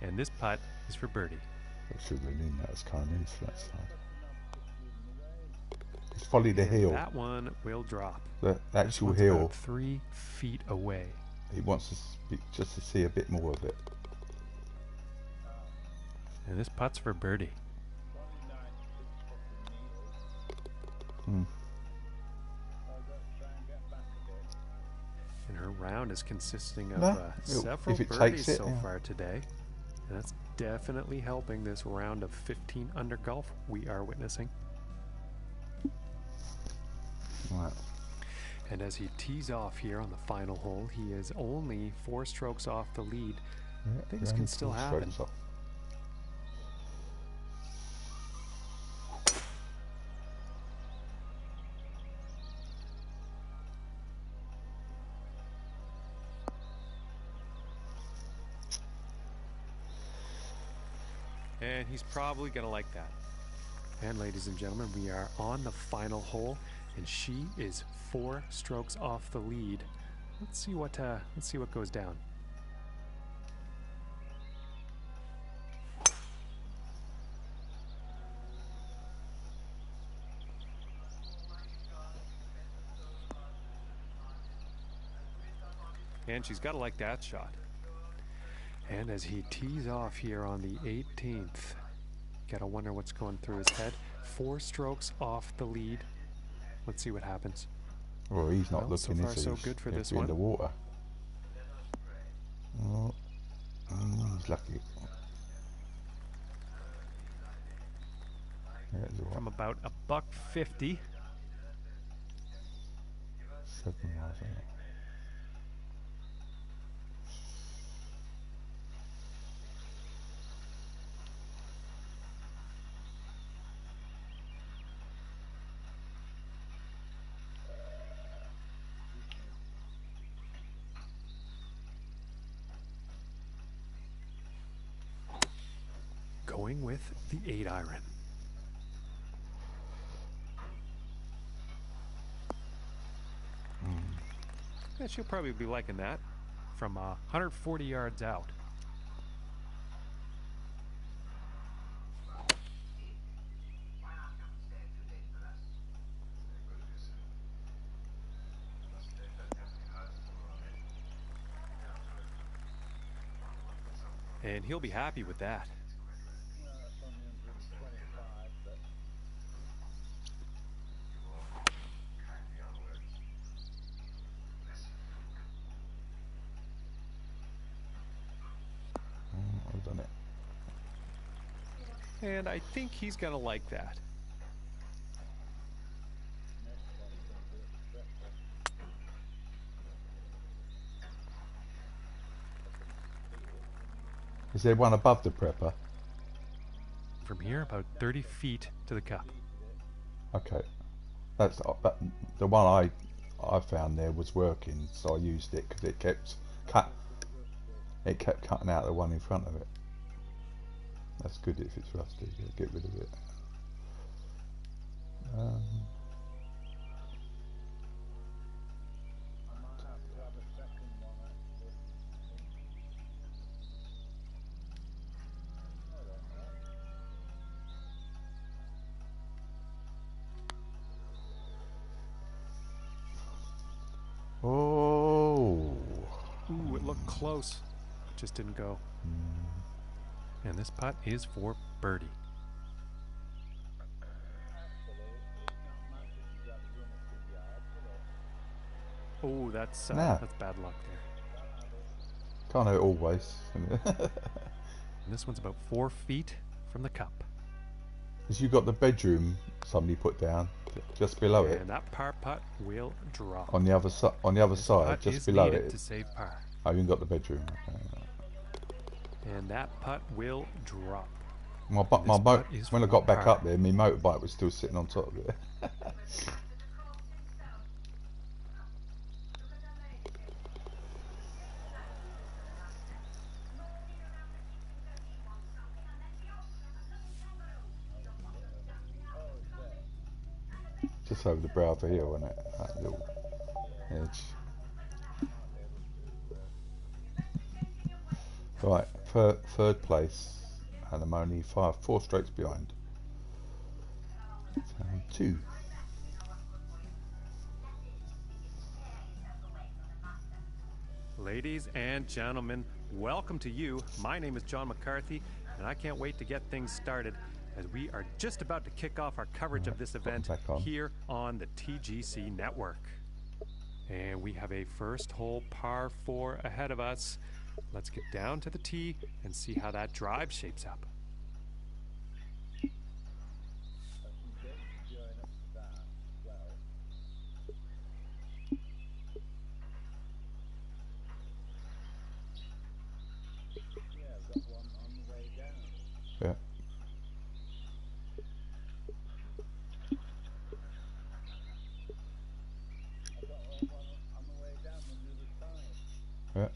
And this putt is for birdie. I should have been in that as coming in for that side. It's follow the hill. That one will drop. The actual This one's hill. about 3 feet away. He wants us just to see a bit more of it. And this putt's for birdie. round is consisting of No, several if it birdies takes it, so yeah. far today. And that's definitely helping this round of 15 under golf we are witnessing. Right. And as he tees off here on the final hole, he is only 4 strokes off the lead. Yeah, Things you're can only still 4 happen. strokes off. And he's probably going to like that. And ladies and gentlemen, we are on the final hole, and she is 4 strokes off the lead. Let's see what goes down. And she's got to like that shot. And as he tees off here on the 18th, gotta wonder what's going through his head. 4 strokes off the lead. Let's see what happens. Well, he's not Well, looking, so far is he? so good for this in one. the water. Oh, he's lucky. Yeah, it's all right. From about $150. 7 miles an hour. Going with the 8 iron. Yeah, she'll probably be liking that from 140 yards out. And he'll be happy with that. I've done it. And I think he's going to like that. Is there one above the prepper? From here, about 30 feet to the cup. Okay. That's the one I found there was working, so I used it because it kept cutting out the one in front of it. That's good if it's rusty. Get rid of it. Oh. Ooh, it looked close. Just didn't go. And this putt is for birdie. Oh, that's bad luck there. Can't have it always. And this one's about 4 feet from the cup. Because you got the bedroom somebody put down just below it. And that par putt will drop. On the other side, Putt just is below needed it. to save par. Oh, you got the bedroom. Okay. And that putt will drop. When I got back up there, my motorbike was still sitting on top of it. Just over the brow of the hill, isn't it? That little edge. Right, third place, and I'm only 4 strokes behind. 2. Ladies and gentlemen, welcome to you. My name is John McCarthy, and I can't wait to get things started as we are just about to kick off our coverage of this event here on the TGC network. And we have a first hole par 4 ahead of us. Let's get down to the tee and see how that drive shapes up. Yeah. Yeah.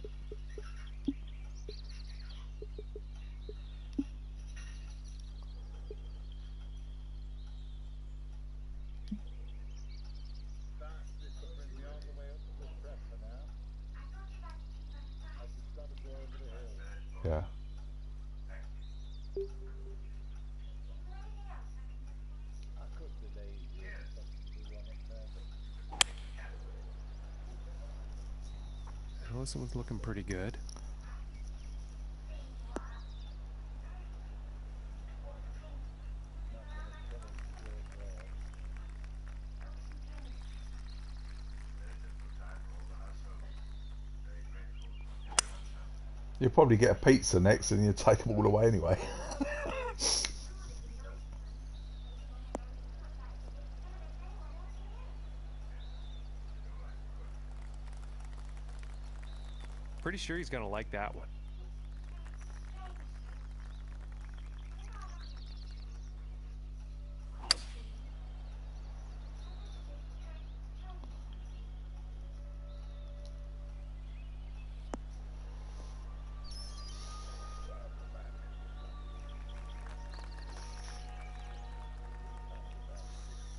Yeah. Well, this one's looking pretty good. You'll probably get a pizza next and you'll take them all away anyway. Pretty sure he's going to like that one.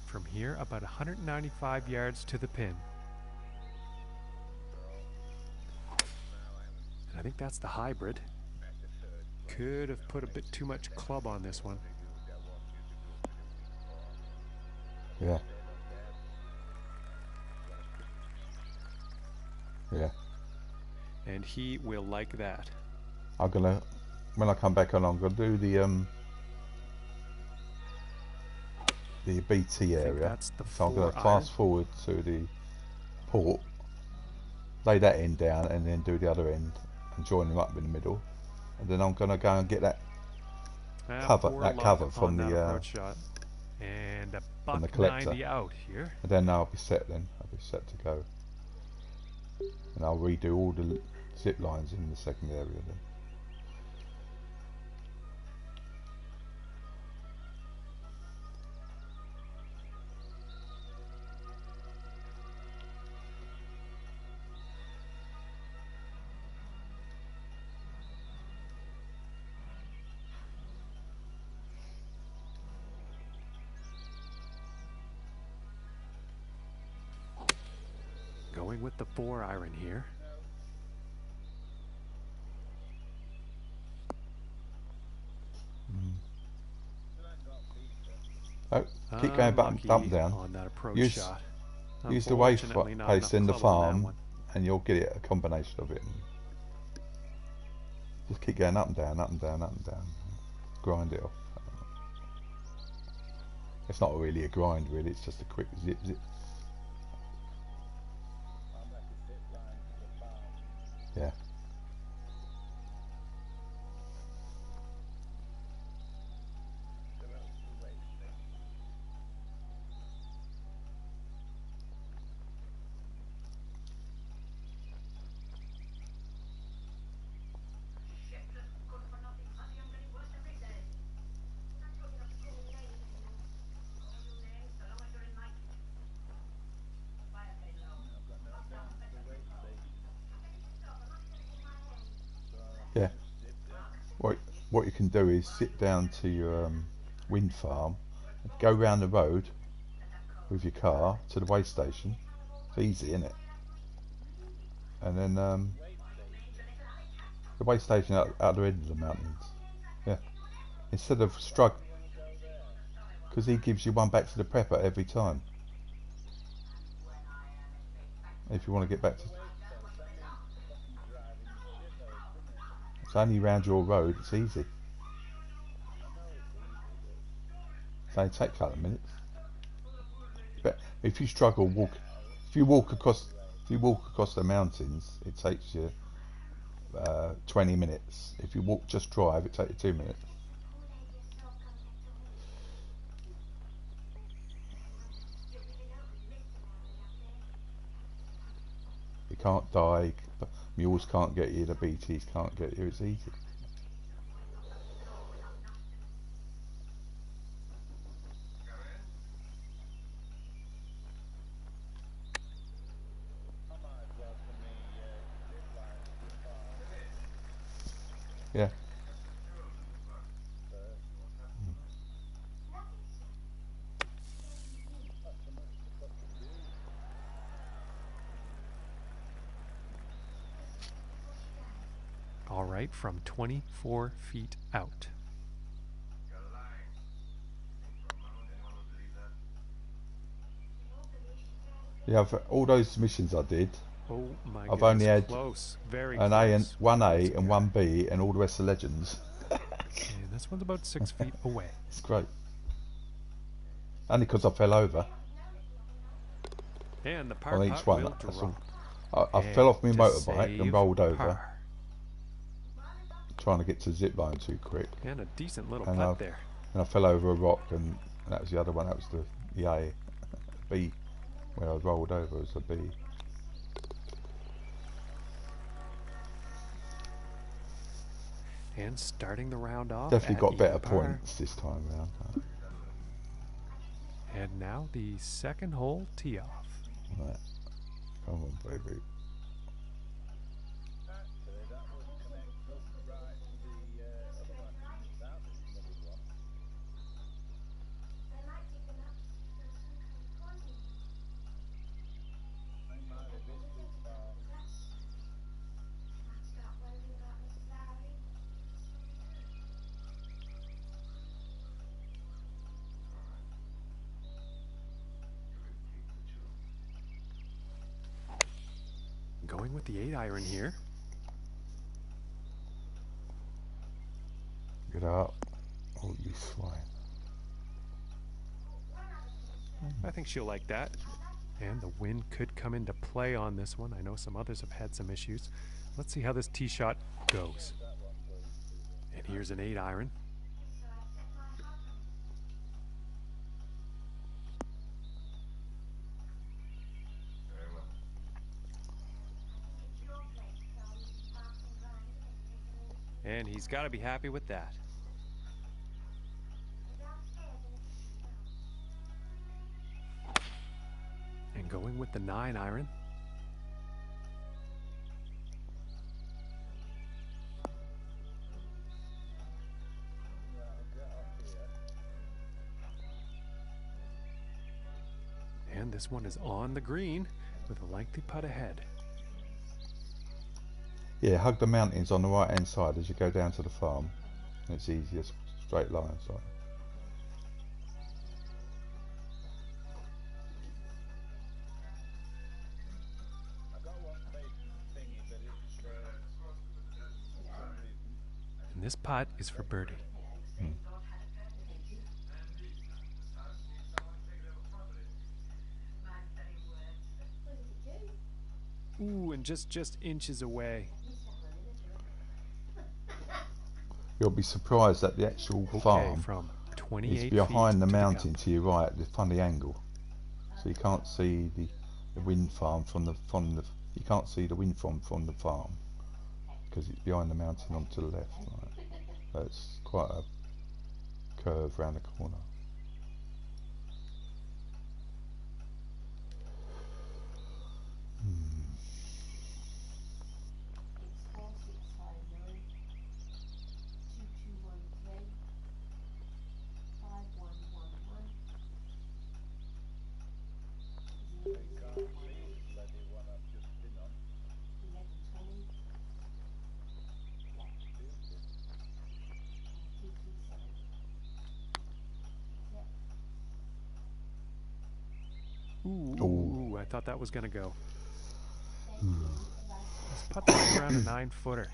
From here, about 195 yards to the pin. And I think that's the hybrid. Could have put a bit too much club on this one. Yeah. Yeah. And he will like that. I'm gonna, when I come back on, I'm gonna do the BT area. That's the So I'm gonna 4 fast iron. forward to the port, lay that end down, and then do the other end and join them up in the middle. And then I'm gonna go and get that cover, Poor that luck cover on from that the approach shot. And a from the buck collector. 90 out here. And then I'll be set. Then I'll be set to go. And I'll redo all the zip lines in the second area then. Going with the 4 iron here. Oh, keep going bump down. On that approach Use shot. use the wave Unfortunately, not pace enough in the club on that farm, one. and you'll get it, a combination of it. Just keep going up and down, up and down, up and down. Grind it off. It's not really a grind, really. It's just a quick zip, zip. Yeah. Yeah. What you can do is sit down to your wind farm, go round the road with your car to the way station. It's easy, isn't it? And then the way station out the end of the mountains. Yeah. Instead of struggle, because he gives you one back to the prepper every time. If you want to get back to, it's only round your road. It's easy. It only takes a couple of minutes. But if you struggle, if you walk across If you walk across the mountains, it takes you 20 minutes. If you walk just drive, it takes you 2 minutes. You can't die. Mules can't get you. The BTs can't get you. It's easy. Yeah. All right, from 24 feet out. Yeah, for all those missions I did, Oh my I've goodness, only had close, very an close. A and one A and one B, and all the rest are legends. And this one's about 6 feet away. It's great. Only because I fell over And the par on putt each one. will That's drop. all. I fell off my to motorbike and rolled over, par. trying to get to the zip line too quick. And a decent little And putt there. And I fell over a rock, and that was the other one. That was the A. B, where I rolled over was a B. And starting the round off. Definitely got better par. points this time round. And now the second hole tee off. Right. Come on, baby. Going with the 8-iron here. Get up. Oh, you swine. I think she'll like that. And the wind could come into play on this one. I know some others have had some issues. Let's see how this tee shot goes. And here's an 8-iron. And he's got to be happy with that. And going with the 9-iron. And this one is on the green with a lengthy putt ahead. Yeah, hug the mountains on the right hand side as you go down to the farm. It's easier, straight line. So. And this putt is for birdie. Ooh, and just inches away. You'll be surprised that the actual farm from 28 is behind the feet mountain to your right, at the funny angle. So you can't see the wind farm from the you can't see the wind farm from the farm because it's behind the mountain on to the left. Right? So it's quite a curve round the corner. Ooh, I thought that was going to go. This putt's right around a 9-footer.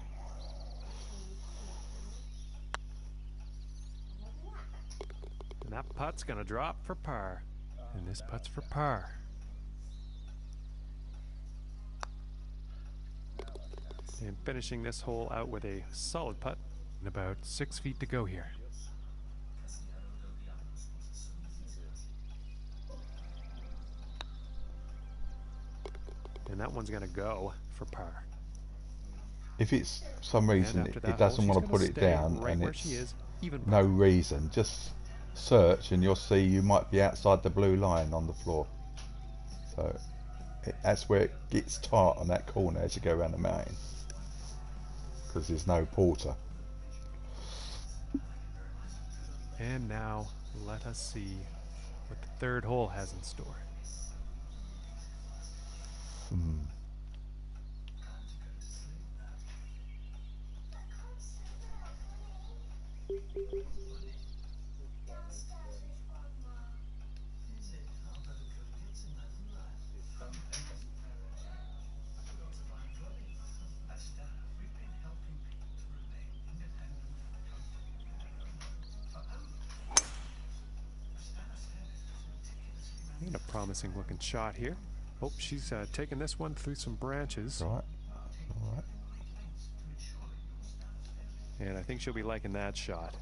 And that putt's going to drop for par. And this putt's for par. And finishing this hole out with a solid putt. And about 6 feet to go here. And that one's going to go for par. If it's some reason after it that doesn't hole, want to she's put gonna it stay down right and where it's she is, even no par. reason, just search and you'll see you might be outside the blue line on the floor. So that's where it gets tight on that corner as you go around the mountain, because there's no porter. And now let us see what the third hole has in store. And a promising looking shot here. Oh, she's taking this one through some branches. Right. All right. And I think she'll be liking that shot.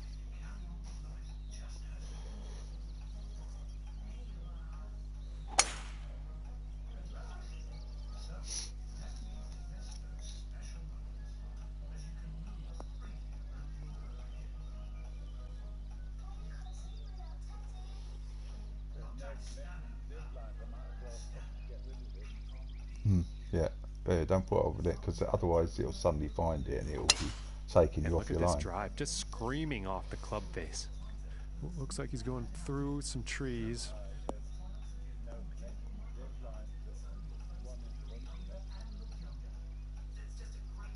Yeah, but yeah, don't put it over there because otherwise it'll suddenly find it and it'll be taking And you look off at your this line. drive, just screaming off the club face. Looks like he's going through some trees.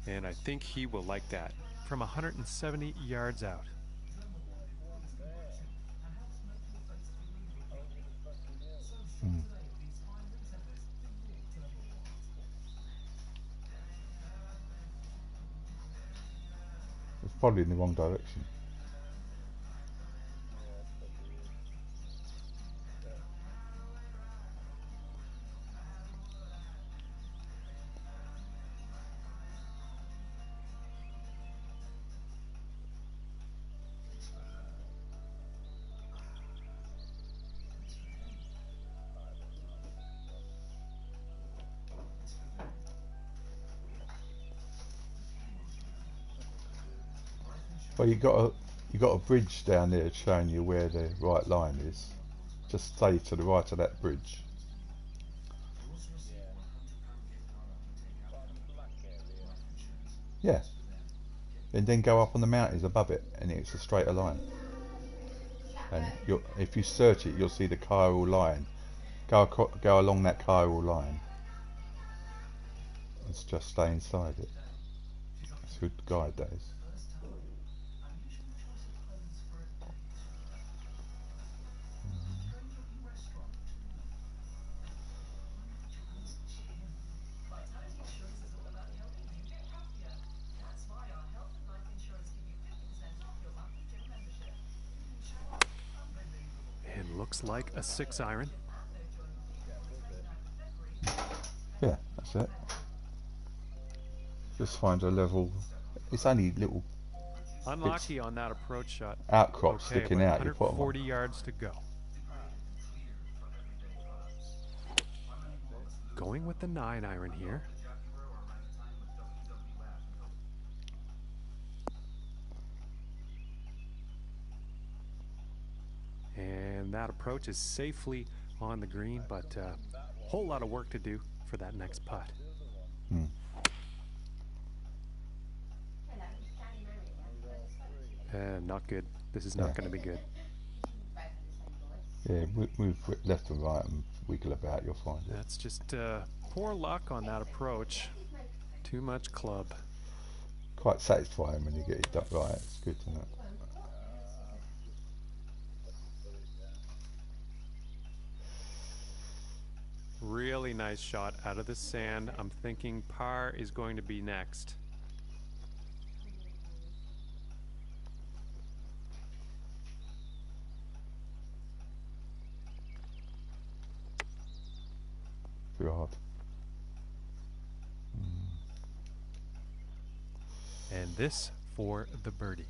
And I think he will like that from 170 yards out. It's probably in the wrong direction. Well, you got a bridge down there showing you where the right line is. Just stay to the right of that bridge. Yeah. And then go up on the mountains above it, and it's a straighter line. And if you search it, you'll see the chiral line. Go along that chiral line. Let's just stay inside it. It's a good guide, that is. And looks like a 6-iron. Yeah, that's it. Just find a level. It's only little Unlucky on that approach shot. outcrops Okay, sticking about out. You put 'em on. 140 yards to go. Going with the 9-iron here. And that approach is safely on the green, but a whole lot of work to do for that next putt. Not good. This is not going to be good. Yeah, move left and right and wiggle about, you'll find it. That's just poor luck on that approach. Too much club. Quite satisfying when you get it done right. It's good to know. Really nice shot out of the sand. I'm thinking par is going to be next. Too hard. And this for the birdie.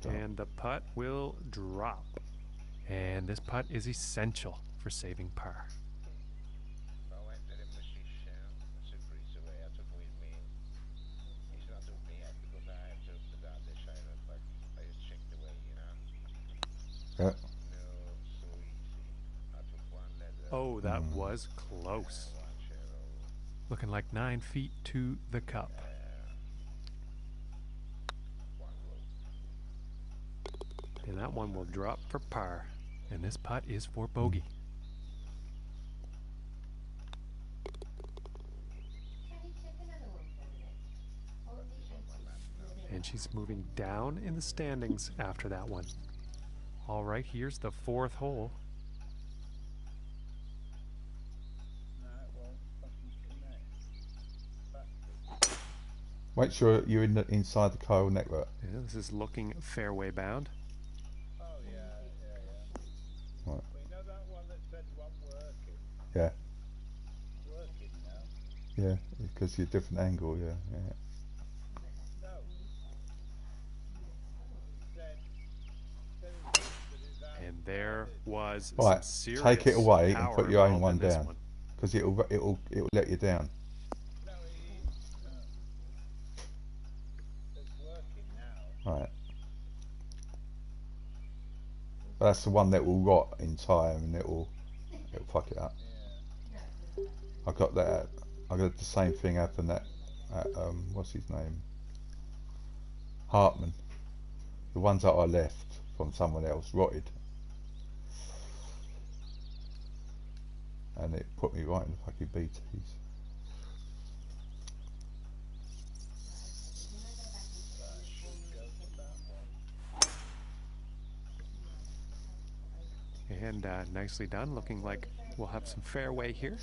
And the putt will drop. And this putt is essential for saving par. Yeah. Oh, that was close. Looking like 9 feet to the cup. And that one will drop for par. And this putt is for bogey. And she's moving down in the standings after that one. All right, here's the 4th hole. Make sure you're inside the Kyle network. Yeah, this is looking fairway bound. Oh, yeah. Right. Well, you know that one that said one working? Yeah. It's working now. Yeah, because you're a different angle. Yeah. No. And there was Right, some serious take it away and power put your own involved one in this down, because it'll let you down. No, it's working now. Right. But that's the one that will rot in time, and it'll fuck it up. Yeah. I got that. I got the same thing happen at what's his name? Hartman. The ones that I left from someone else rotted, and it put me right in the fucking BTs. And nicely done. Looking like we'll have some fairway here.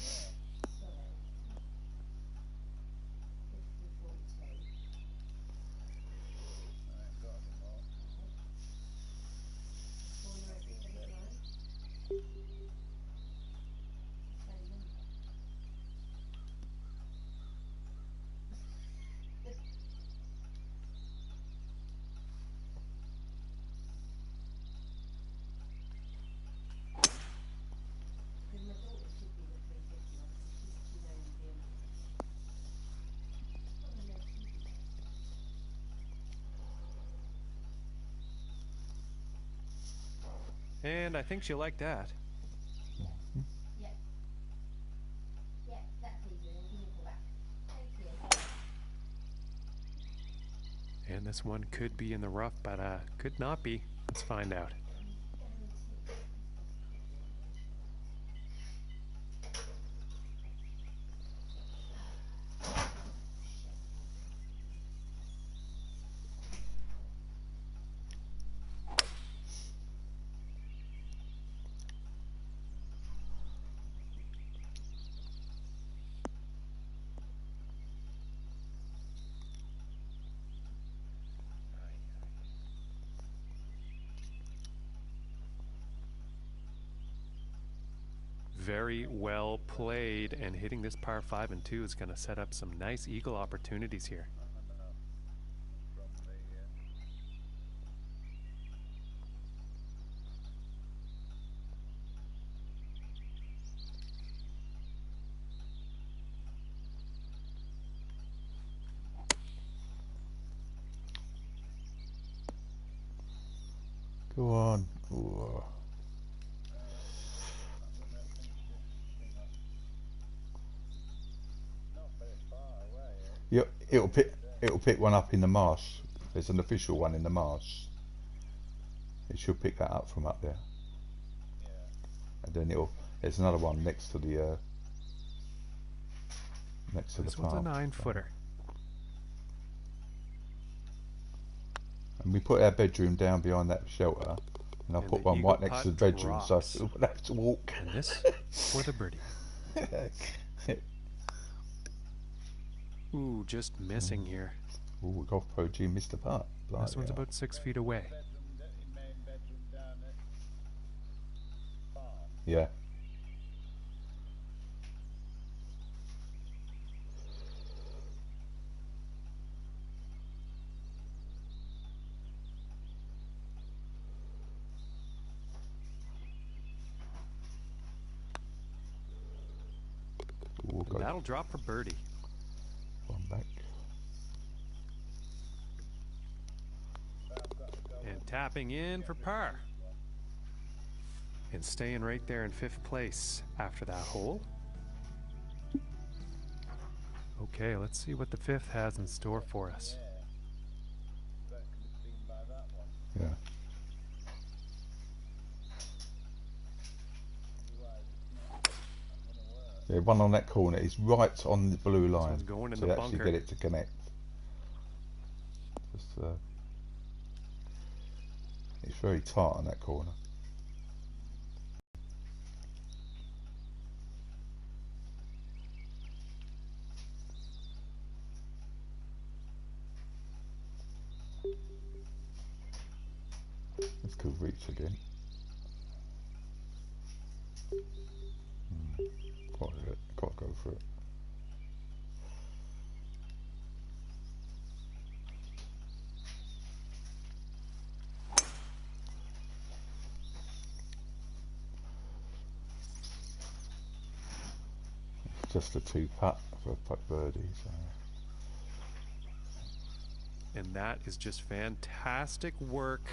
And I think she'll like that. Yeah. Yeah, that's easy. Then give me a call back. Thank you. And this one could be in the rough, but could not be. Let's find out. Very well played, and hitting this par 5 and 2 is going to set up some nice eagle opportunities here. Go on. Ooh. Yeah, it'll pick one up in the marsh. There's an official one in the marsh. It should pick that up from up there. And then there's another one next to the This one's a 9-footer. And we put our bedroom down behind that shelter, and I'll And put the one eagle right next to the putt bedroom, drops. so we'll have to walk. And this for the birdie. Ooh, just missing here. Ooh, Golf Pro G missed the putt. This one's about 6 feet away. Yeah. we'll go That'll drop for birdie. one back. And tapping in for par. And staying right there in 5th place after that hole. Okay, let's see what the 5th has in store for us. Yeah. Yeah, one on that corner is right on the blue line. one's going in so the you actually bunker. get it to connect. Just, it's very tight on that corner. Let's go reach again. Got to go for it. It's just a 2-putt for a putt birdie. So. And that is just fantastic work,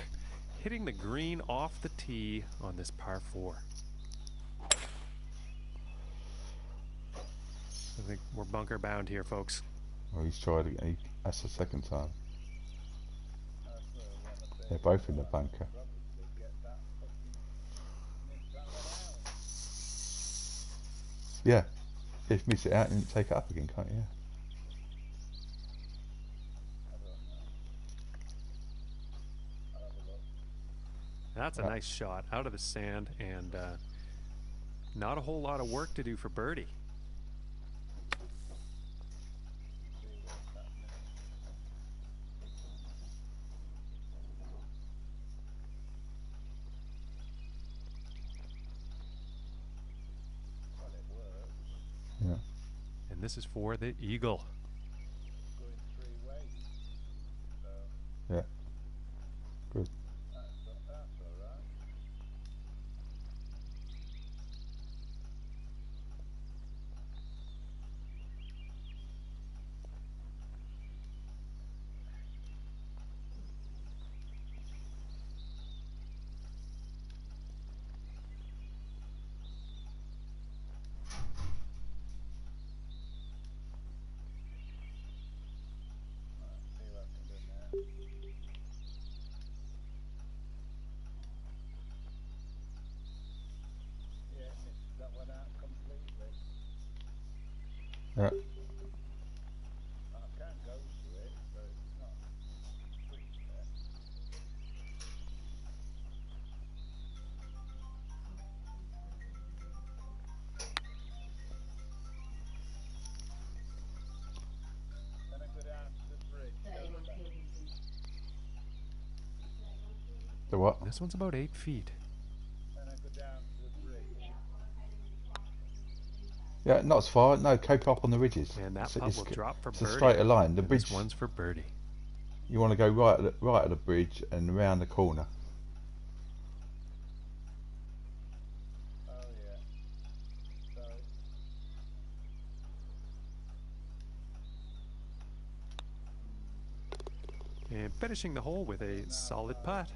hitting the green off the tee on this par 4. I think we're bunker bound here, folks. Well, he's tried again. That's the second time. They're both in the bunker. Yeah, if you miss it out and take it up again, can't you? That's a nice shot out of the sand, and not a whole lot of work to do for birdie. Yeah. And this is for the eagle. Yeah. Good. Yeah. The what? This one's about 8 feet. Yeah, not as far. No, keep up on the ridges. And that putt will drop for it's birdie. a straighter line. The bridge. This one's for birdie. You want to go right at the bridge and around the corner. And finishing the hole with a solid putt.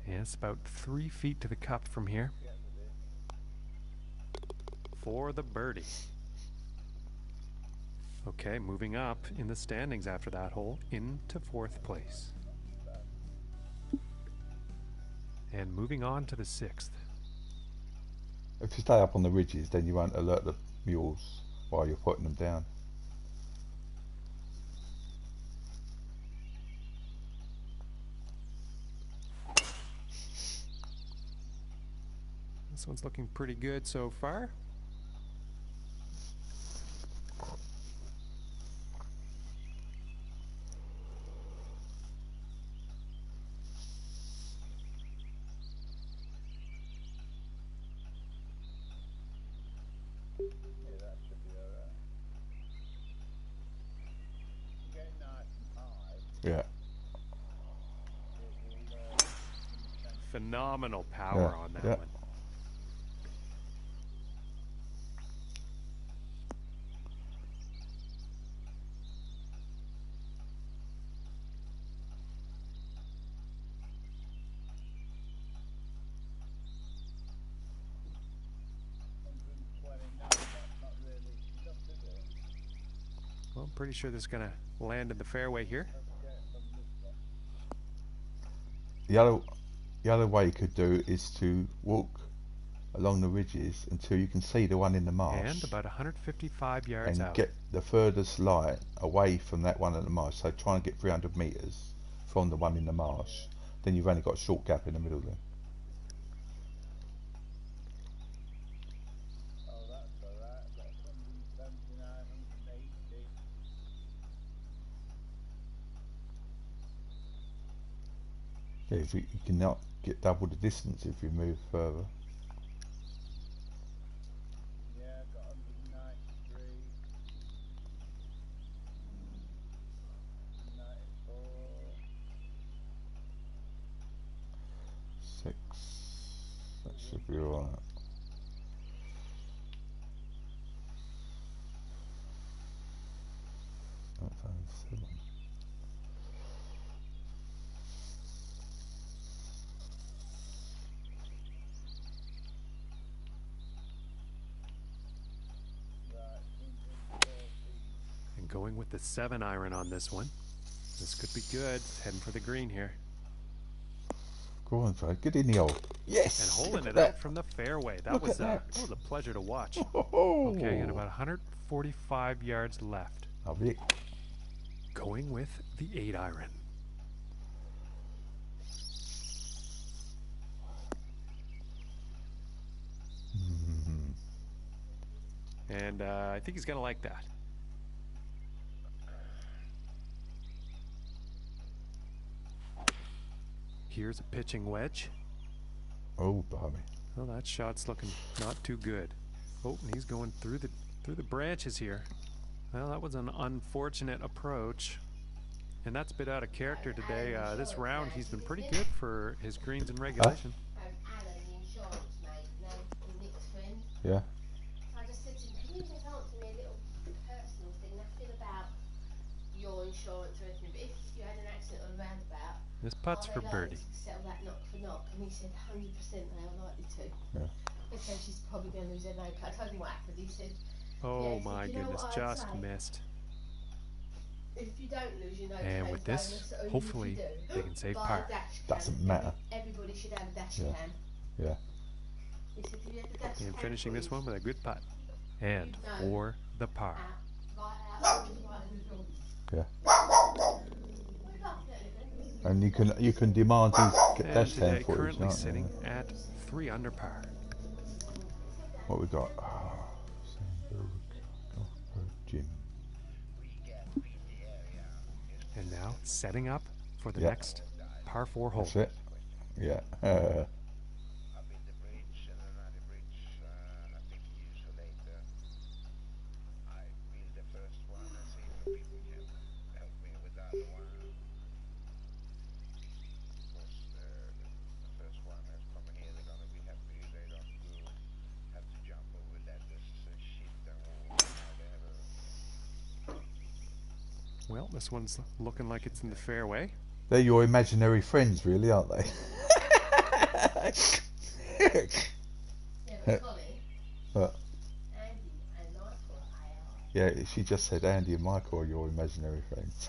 And it's about 3 feet to the cup from here. For the birdie. Okay, moving up in the standings after that hole into 4th place. And moving on to the 6th. If you stay up on the ridges, then you won't alert the mules while you're putting them down. This one's looking pretty good so far. Yeah. Phenomenal power on that one. Well, I'm pretty sure this is going to land in the fairway here. The other way you could do is to walk along the ridges until you can see the one in the marsh. And about 155 yards and out. get the furthest light away from that one in the marsh. So try and get 300 metres from the one in the marsh. Then you've only got a short gap in the middle there. Oh, that's alright. That's 179, 180. Yeah, if you cannot get double the distance if you move further. Yeah, got 193. 94. 6. That should be alright. That's 7. Right, 214. And going with the 7 iron on this one. This could be good. Heading for the green here. Go on, Fred. Get in the hole. Yes! And holding it that. out from the fairway. That Look was at that. a pleasure to watch. Oh. Okay, and about 145 yards left. Lovely. Going with the 8 iron. And I think he's going to like that. Here's a pitching wedge. Oh, blimey. Well, that shot's looking not too good. Oh, and he's going through the branches here. Well, that was an unfortunate approach. And that's a bit out of character today. This round, he's been pretty good for his greens in regulation. Alan, the insurance mate, Nick's friend. Yeah. I just said to him, can you just answer me a little personal thing, nothing about your insurance or anything, but if you had an accident on a roundabout, This putt's are for they birdie. likely to settle that knock for knock? And he said 100% they are likely to. Yeah. He said she's probably going to lose her no cut. I told him what happened. He said, Oh yeah, my you know goodness, what I'd just say? missed. If you don't lose your no And cut with this, bonus, or even if hopefully you do, they can save buy a par. dash Doesn't cam. matter. Everybody should have a dash Yeah. cam. Yeah. He said, if you had the dash And cam, finishing this please, one with a good putt. And No. for the par. right out, right in the door. Yeah. What are you laughing at, then? And you can demand his And dash cam today footage, currently can't you? sitting at 3 under par. What we got? Oh, Sandberg, Golfberg, Jim. And now setting up for the Yeah. next par 4 hole. That's it. Yeah. I've been the bridge and another bridge. I think use for later. I build the first one and see if people can help me with the other one. Because the first one is coming here, they're gonna be happy. They don't go have to jump over ladders and shit and all. Now they have a Well, this one's looking like it's in the fairway. They're your imaginary friends, really, aren't they? Yeah, but Colin, But, Andy and Michael are yeah, she just said Andy and Michael are your imaginary friends.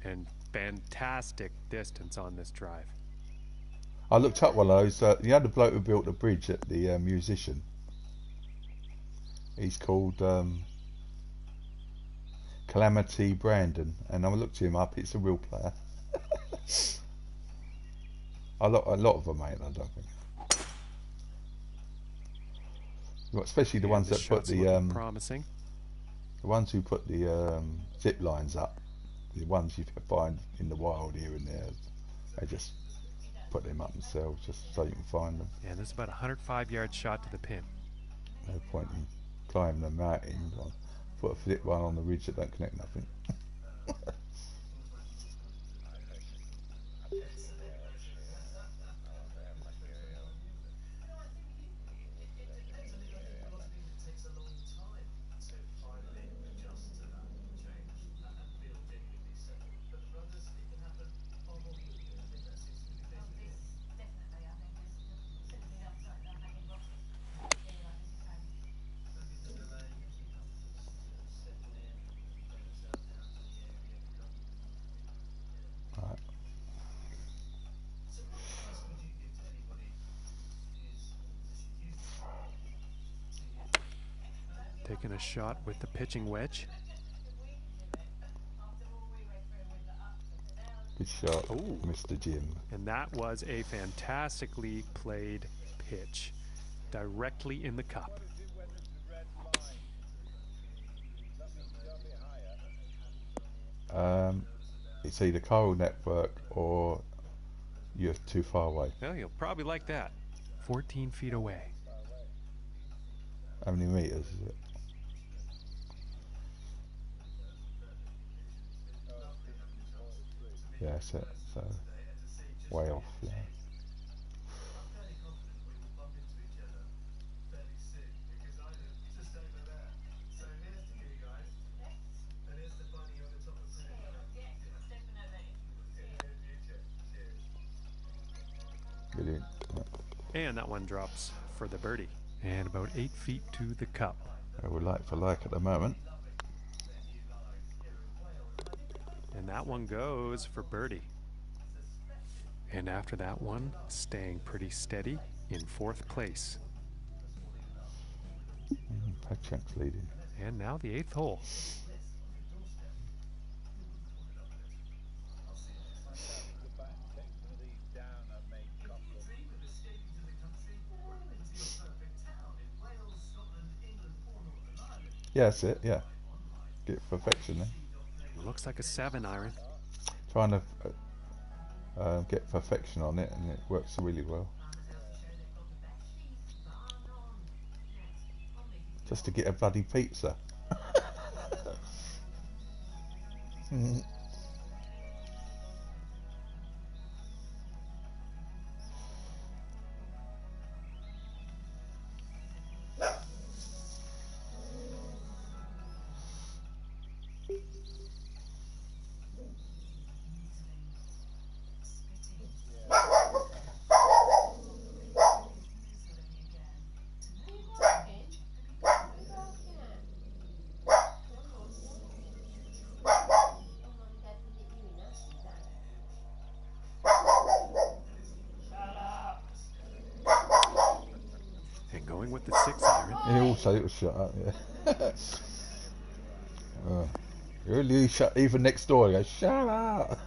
And fantastic distance on this drive. I looked up one of those. The other bloke who built the bridge at the musician. He's called Calamity Brandon, and I looked him up. It's a real player. a lot of them ain't. I don't think. Well, especially the And ones this that put shot's the looking promising. ones who put the zip lines up. The ones you find in the wild here and there. They just put them up themselves just so you can find them. And this is about a 105-yard shot to the pin. No point in climbing the mountain. Put a flip one on the ridge that don't connect nothing. taking a shot with the pitching wedge. Good shot, Oh. Mr. Jim. And that was a fantastically played pitch directly in the cup. It's either Chiral Network or you're too far away. Well, you'll probably like that. 14 feet away. How many meters is it? Yeah, that's it. So way off. Yeah. Brilliant. Yeah. And that one drops for the birdie. And about 8 feet to the cup. We're like for like at the moment. And that one goes for birdie. And after that one, staying pretty steady in 4th place. Pagchank's leading. And now the 8th hole. Yeah, that's it. Yeah, get perfection then. Looks like a 7 iron. Trying to get perfection on it, and it works really well. Just to get a bloody pizza. And going with the 6 iron. And also it was shut up, yeah. Really shut, even next door, he goes, shut up.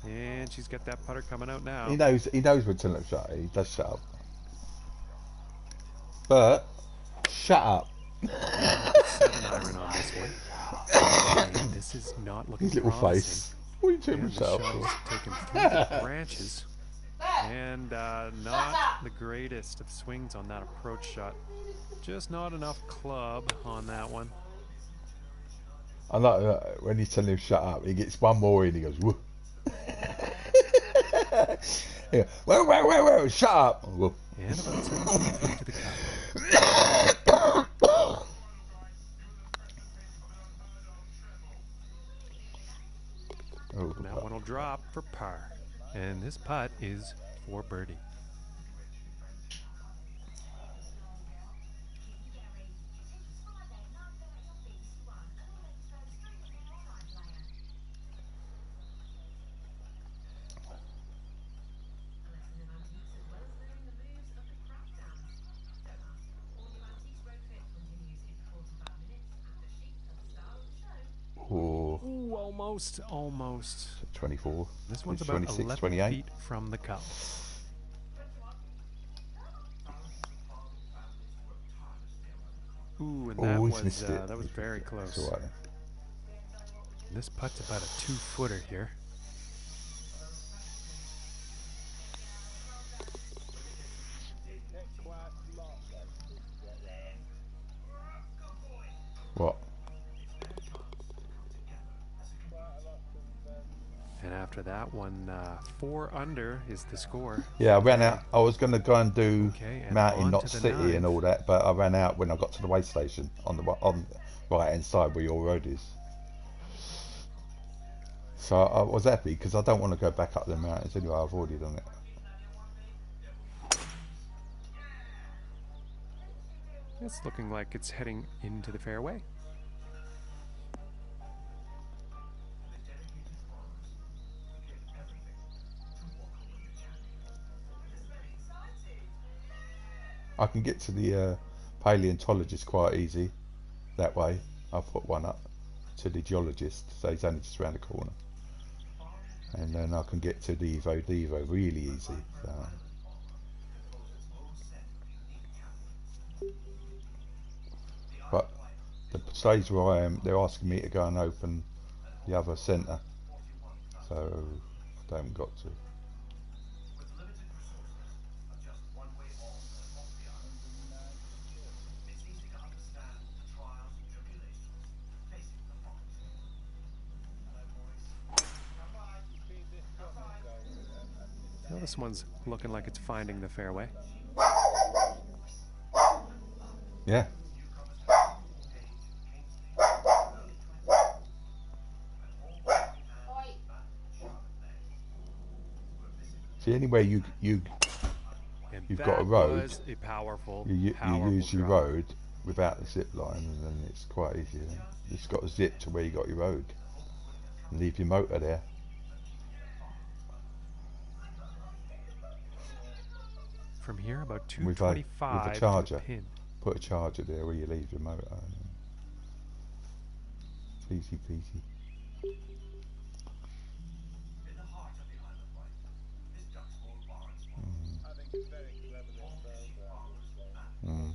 And she's got that putter coming out now. He knows when to let shut. He does shut up. But shut up. 7 iron on this one. And this is not looking His little promising. face. What are you doing And with the yourself? shot is taken through the branches. And not the greatest of swings on that approach shot. Just not enough club on that one. I like when you tell him shut up, he gets one more in, he goes, whoa. Yeah. Whoa, shut up. Whoa. And about 17 feet to the cup. Oh, And that one will drop for par. And this putt is for birdie. oh, Ooh, almost. 24. This one's It's about 26, 11 28. feet from the cup. Ooh, and Oh, he's missed it. that was very close. It's all right. This putt's about a 2-footer here. What? And after that one, 4 under is the score. Yeah, I ran out. I was going to go and do Okay, and Mountain, on not to the City, and ninth. all that, but I ran out when I got to the way station on the right hand side where your road is. So I was happy because I don't want to go back up the mountains anyway. I've already done it. It's looking like it's heading into the fairway. I can get to the paleontologist quite easy that way. I'll put one up to the geologist, so he's only just around the corner, and then I can get to the Evo really easy. So. But the stage where I am, they're asking me to go and open the other centre, so I haven't got to. Well, this one's looking like it's finding the fairway. Yeah. See, anywhere you've got a road, Was a powerful, you use your drop. road without the zip line, and then it's quite easy. You just got to zip to where you got your road and leave your motor there. From here, about With 225 a charger. to the pin. Put a charger there where you leave your motor. Easy peasy. I think it's very clever this program. Mm.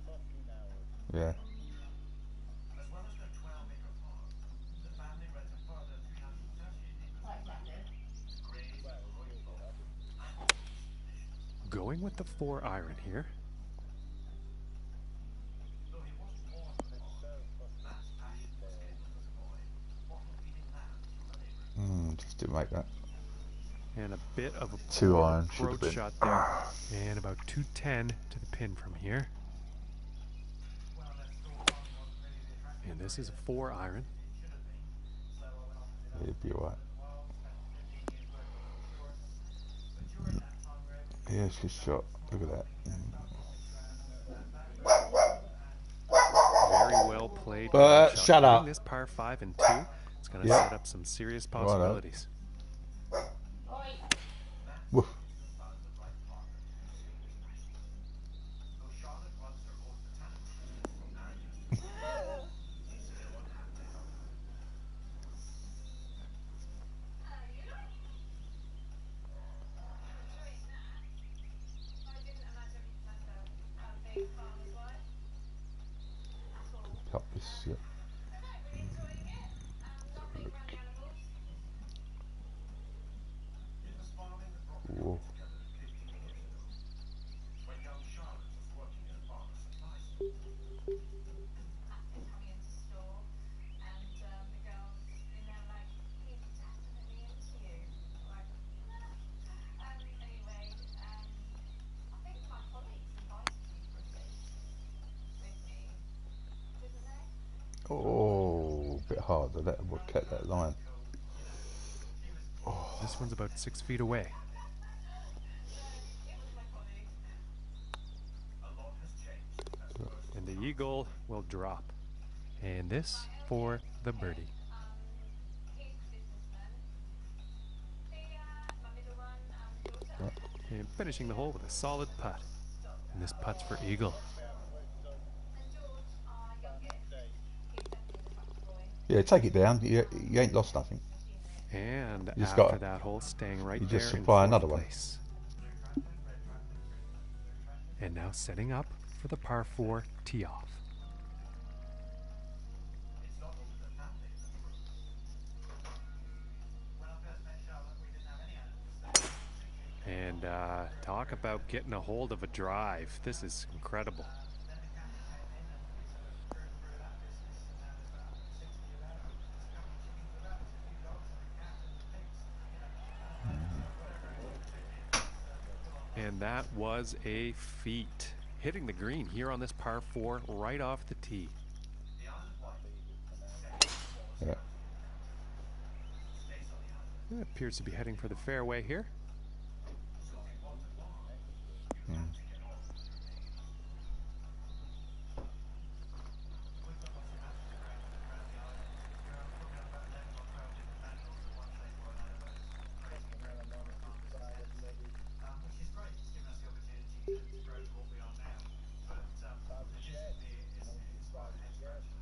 Fucking hours. Yeah. Like that now. Going with the 4-iron here. Just to make that. And a bit of a 2-iron should have approach been. shot there. And about 210 to the pin from here. And this is a 4-iron. It'd be alright. Yeah, it's good shot. Look at that. Very well played. But shot. shut up. Hitting this par 5 and 2. It's going to set up some serious possibilities. Woof. Cut this, yeah. Whoa. Oh, a bit harder. That would cut that line. Oh. This one's about 6 feet away. And the eagle will drop. And this for the birdie. And finishing the hole with a solid putt. And this putt's for eagle. Yeah, take it down. You ain't lost nothing. And You just after gotta- that hole, staying right you there just in supply fourth another one. place. And now setting up for the par 4 tee off. And talk about getting a hold of a drive. This is incredible. And that was a feat. Hitting the green here on this par 4 right off the tee. Yeah. It appears to be heading for the fairway here.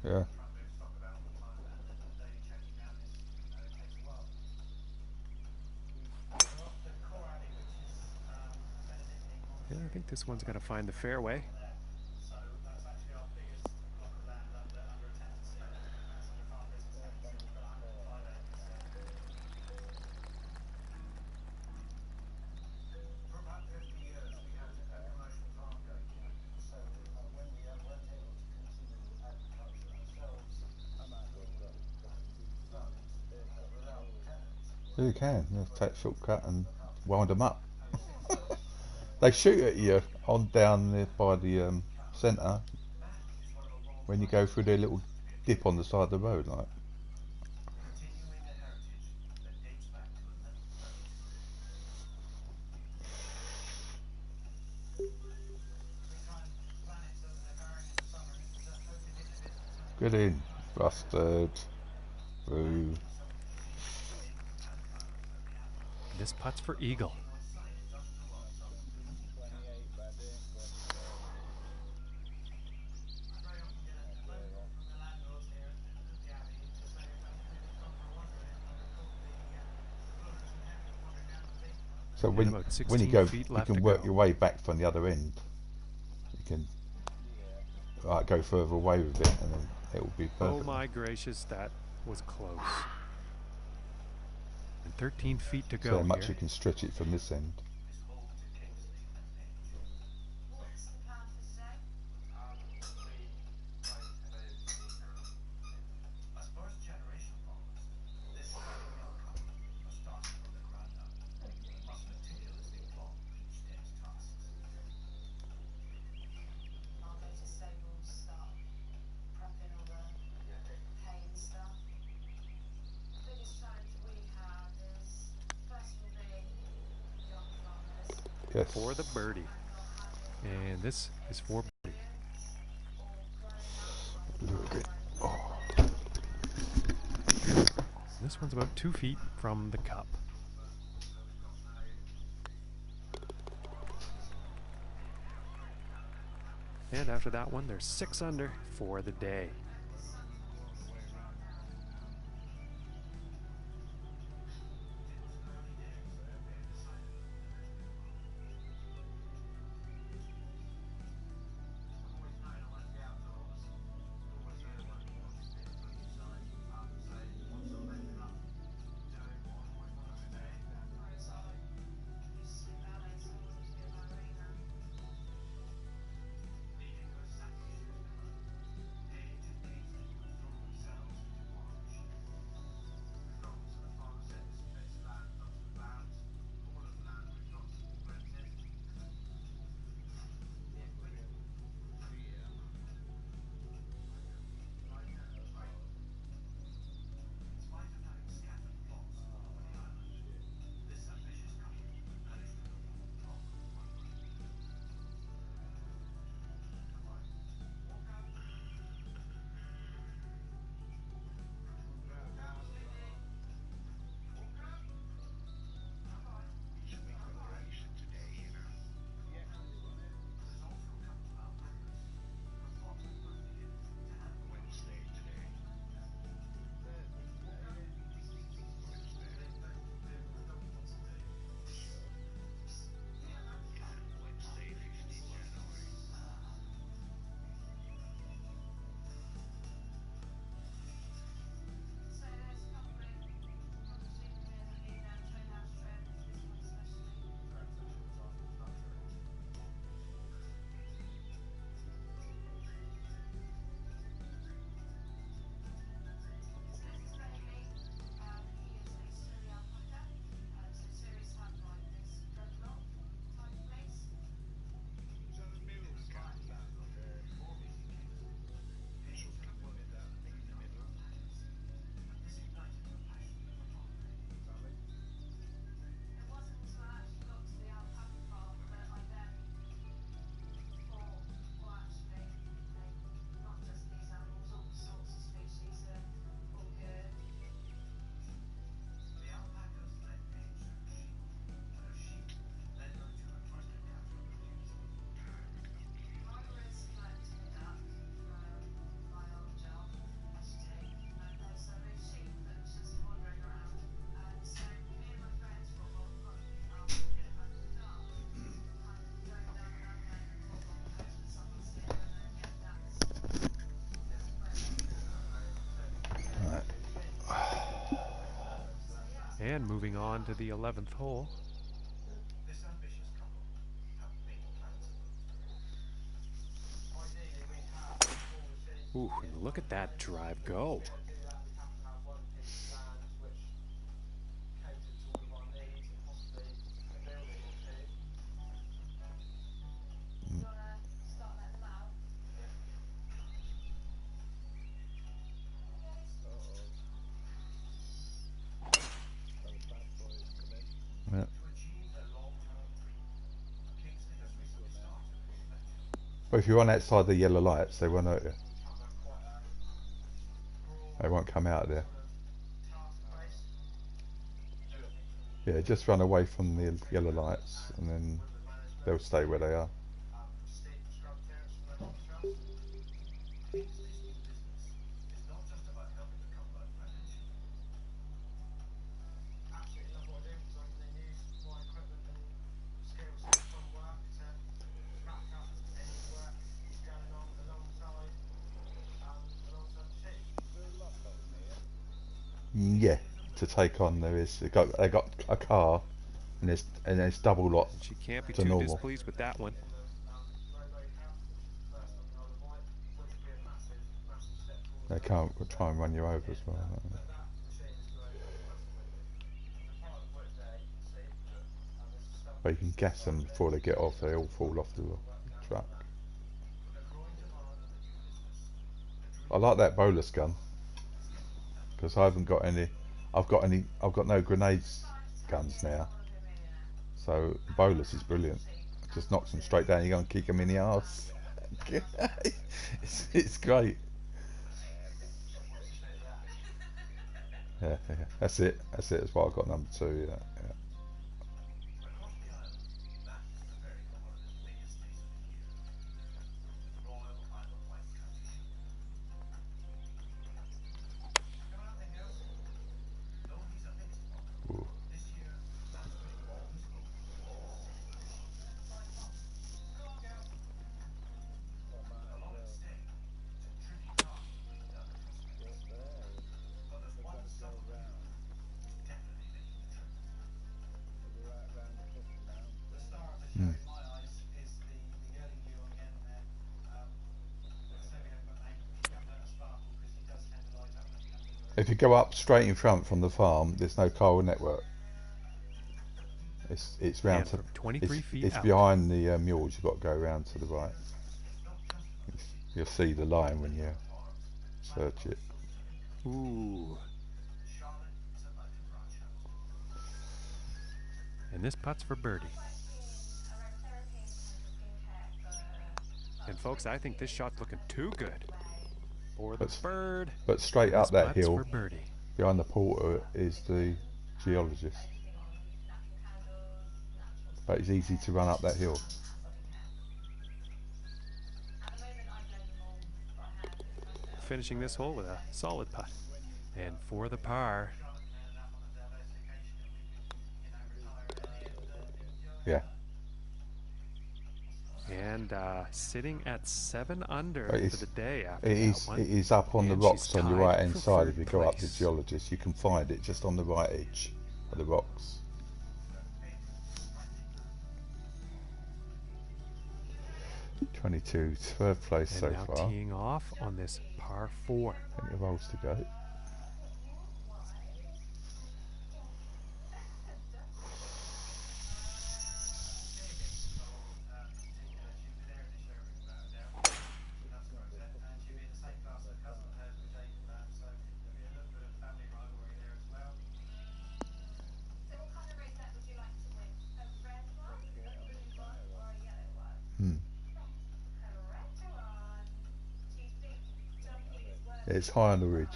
Yeah. Yeah, I think this one's going to find the fairway. You can. You take a shortcut and wind them up. They shoot at you on down there by the centre when you go through their little dip on the side of the road, like. Good in, busted. Boo. This putt's for eagle. So And when about you 16 go, feet you left can to work go. your way back from the other end. You can go further away with it, and then it will be perfect. Oh my gracious, that was close. And 13 feet to So go how much here. you can stretch it from this end. Yes. For the birdie. And this is for birdie. A little bit. Oh. This one's about 2 feet from the cup. And after that one, they're 6 under for the day. And moving on to the 11th hole. Ooh, look at that drive go. Yeah. But if you're on outside the yellow lights, they won't hurt you. They won't come out of there. Yeah, just run away from the yellow lights and then they'll stay where they are. Yeah, to take on there is they got a car and there's double lot She can't be to too normal. displeased with that one. They can't try and run you over as well. But you can gas them before they get off. They all fall off the truck. I like that bolus gun because I haven't got any. I've got no grenades guns now. So bolus is brilliant. Just knocks them straight down. You're gonna kick them in the arse. It's great. Yeah, that's it. That's it. That's why I got number 2. Yeah. Ooh. Mm. If you go up straight in front from the farm, there's no coal network. It's round And to from 23 feet it's out. behind the mules. You've got to go round to the right. You'll see the line when you search it. Ooh. And this putt's for birdie. And folks, I think this shot's looking too good for the bird. But straight up This that putt's hill, for birdie. behind the porter, is the geologist. But it's easy to run up that hill. Finishing this hole with a solid putt. And for the par. Yeah. And sitting at 7 under for the day after it that one. It is up on the And rocks she's on your tied right hand for side. third If you go up the place. geologist, you can find it just on the right edge of the rocks. .22, third place And so now far. teeing off on this par 4. Plenty of holes to go. It's high on the ridge.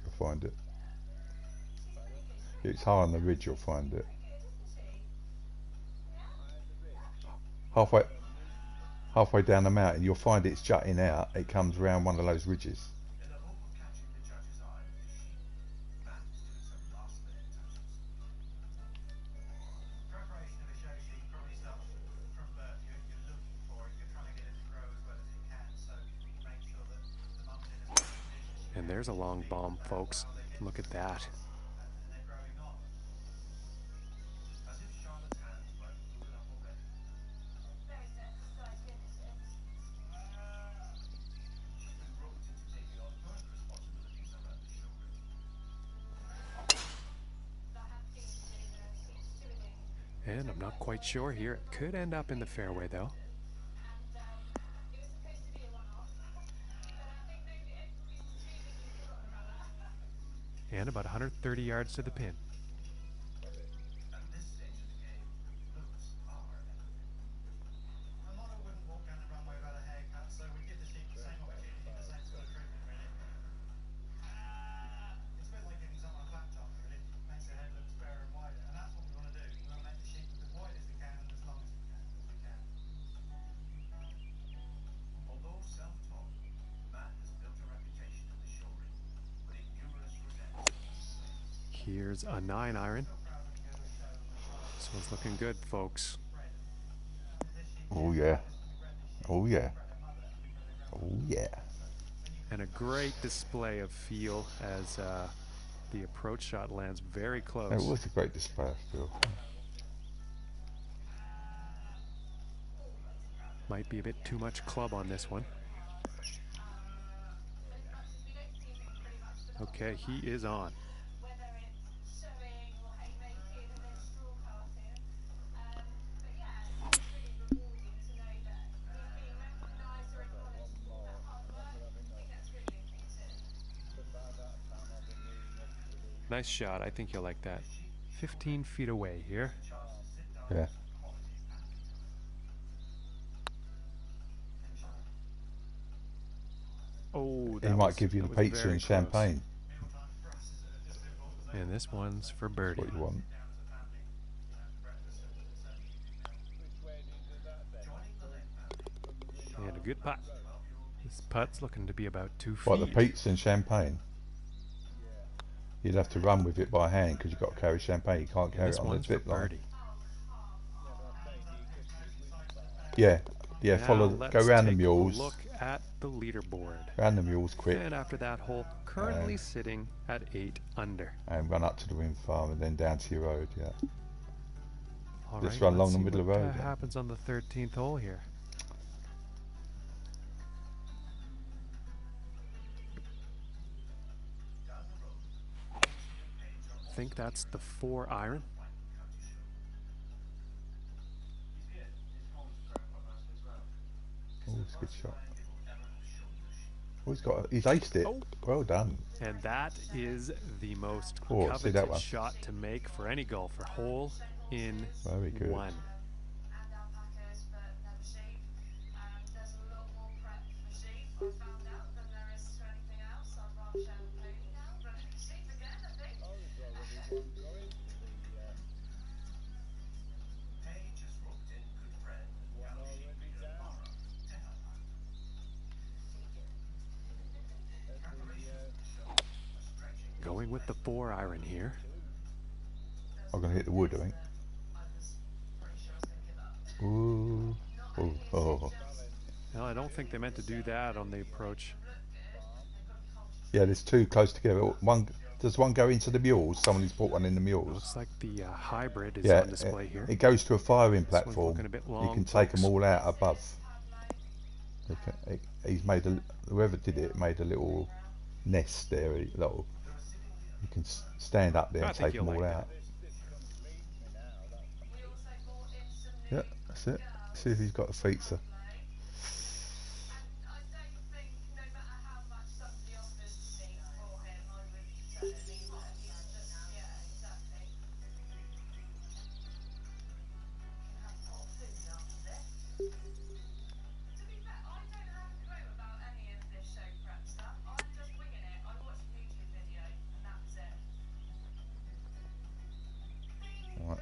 You'll find it. It's high on the ridge. You'll find it. Halfway down the mountain, you'll find it's jutting out. It comes around one of those ridges. And there's a long bomb, folks. Look at that. And I'm not quite sure here. It could end up in the fairway though. And about 130 yards to the pin. Here's a 9-iron. This one's looking good, folks. Oh yeah. Oh yeah. Oh yeah. And a great display of feel as the approach shot lands very close. It was a great display of feel. Might be a bit too much club on this one. Okay, he is on. Nice shot. I think you'll like that. 15 feet away here. Yeah. Oh, He might give you the pizza and champagne. And this one's for birdie. That's what you want. And a good putt. This putt's looking to be about 2 feet. What, the pizza and champagne? You'd have to run with it by hand because you've got to carry champagne. You can't carry it on the zip line. Yeah, yeah. Now Go round the take mules. a look at the leaderboard. Round the mules quick. And after that hole, currently sitting at 8 under. And run up to the wind farm and then down to your road. Yeah. All Just right, run along let's the see middle of the what, road. happens on the 13th hole here. I think that's the 4-iron. Oh, it's a good shot. Oh, he's aced it. Oh. Well done. And that is the most Oh, see that coveted one. shot to make for any golfer. Hole in Very good. one. Going with the 4-iron here. I'm going to hit the wood, I think. Ooh. Oh, oh. Well, I don't think they meant to do that on the approach. Yeah, there's two close together. Does one go into the mules? Somebody's bought one in the mules. Looks like the hybrid is Yeah, on display here. it goes to a firing This one's platform. looking a bit You long, can take folks. them all out above. He's made whoever did it made a little nest there. You can stand up there I and think take you'll them all like out. Yeah, that's it. See if he's got a pizza. Right.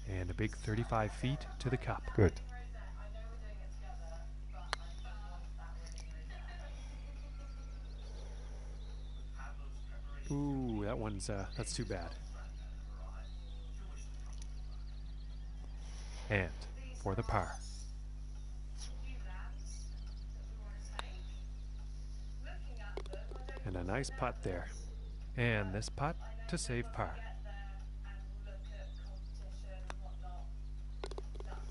And a big 35 feet to the cup. Good. Ooh, that one's that's too bad. And for the par. And a nice putt there. And this putt to save par.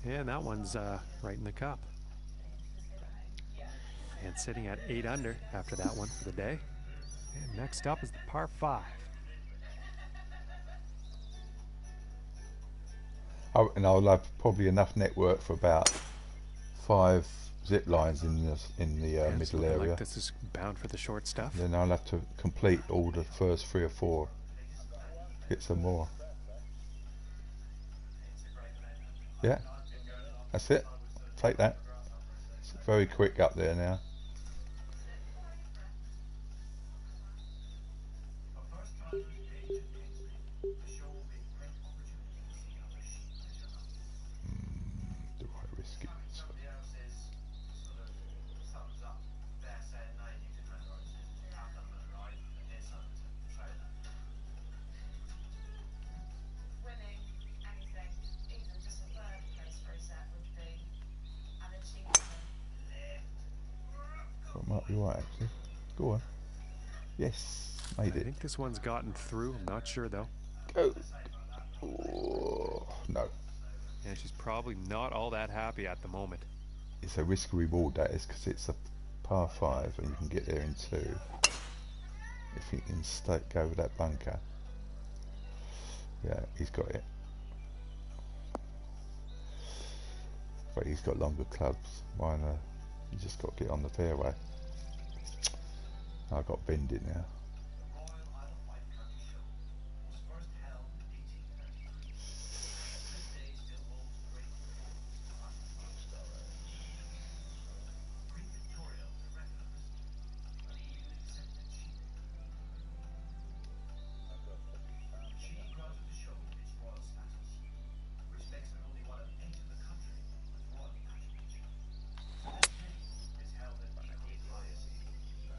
And that one's right in the cup. And sitting at 8 under after that one for the day. And next up is the par 5. And I'll have probably enough network for about 5 zip lines in the Yeah, it's middle looking area. like this is bound for the short stuff. Then I'll have to complete all the first 3 or 4. Get some more. Yeah, that's it. Take that. It's very quick up there now. Do I risk it? Well, it might be right actually. Go on. Yes, I made it. think this one's gotten through. I'm not sure though. Go. Oh, no. And she's probably not all that happy at the moment. It's a risk reward, that is, because it's a par 5 and you can get there in 2 if you can go with that bunker. Yeah, he's got it, but he's got longer clubs. Mine, you just got to get on the fairway. I've got to bend it now.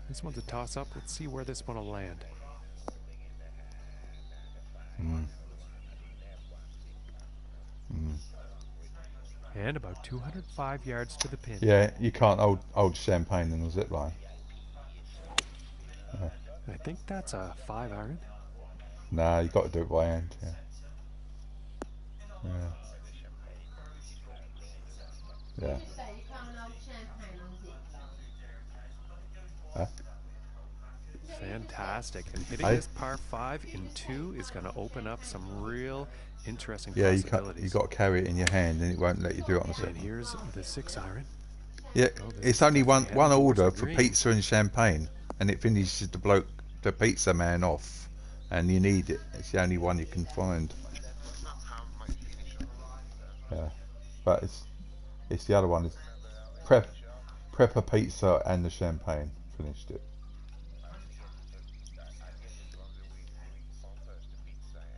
This one's a toss-up. Let's see where this one will land. And about 205 yards to the pin. Yeah, you can't hold champagne in the zip line. Yeah. I think that's a 5-iron. Nah, you got to do it by hand. Yeah. Yeah. Yeah. Just say you can't hold champagne on zip line. Huh? Fantastic. And hitting Hey? this par 5 in 2 is going to open up some real interesting Yeah, possibilities. you got to carry it in your hand, and it won't let you do it on the zip And line. here's the 6-iron. Yeah, it's only one towards order the for green. pizza and champagne, and it finishes the pizza man off, and you need it. It's the only one you can find. Yeah, but it's the other one. It's prepper pizza and the champagne finished it.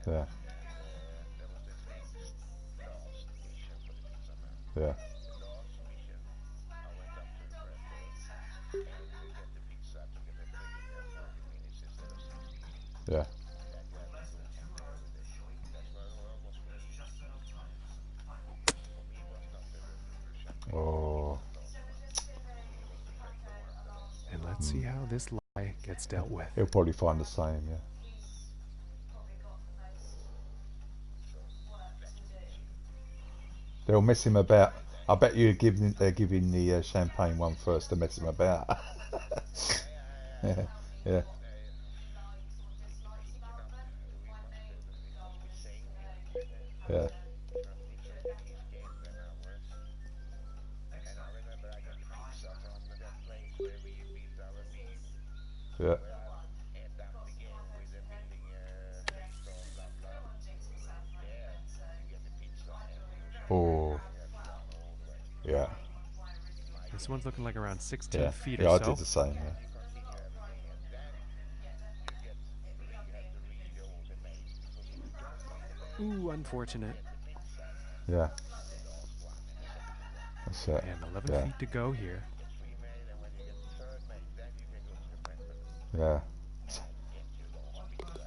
Yeah. Yeah. Yeah. Oh. And let's see how this lie gets dealt with. He'll probably find the same. Yeah. They'll mess him about. I bet they're giving the champagne one first to mess him about. Yeah. Yeah. Yeah. Yeah. Oh. Yeah. This one's looking like around 16 Yeah. feet Yeah. or I so. did the same. Yeah. Ooh, unfortunate. Yeah. That's it. And 11 Yeah. feet to go here. Yeah.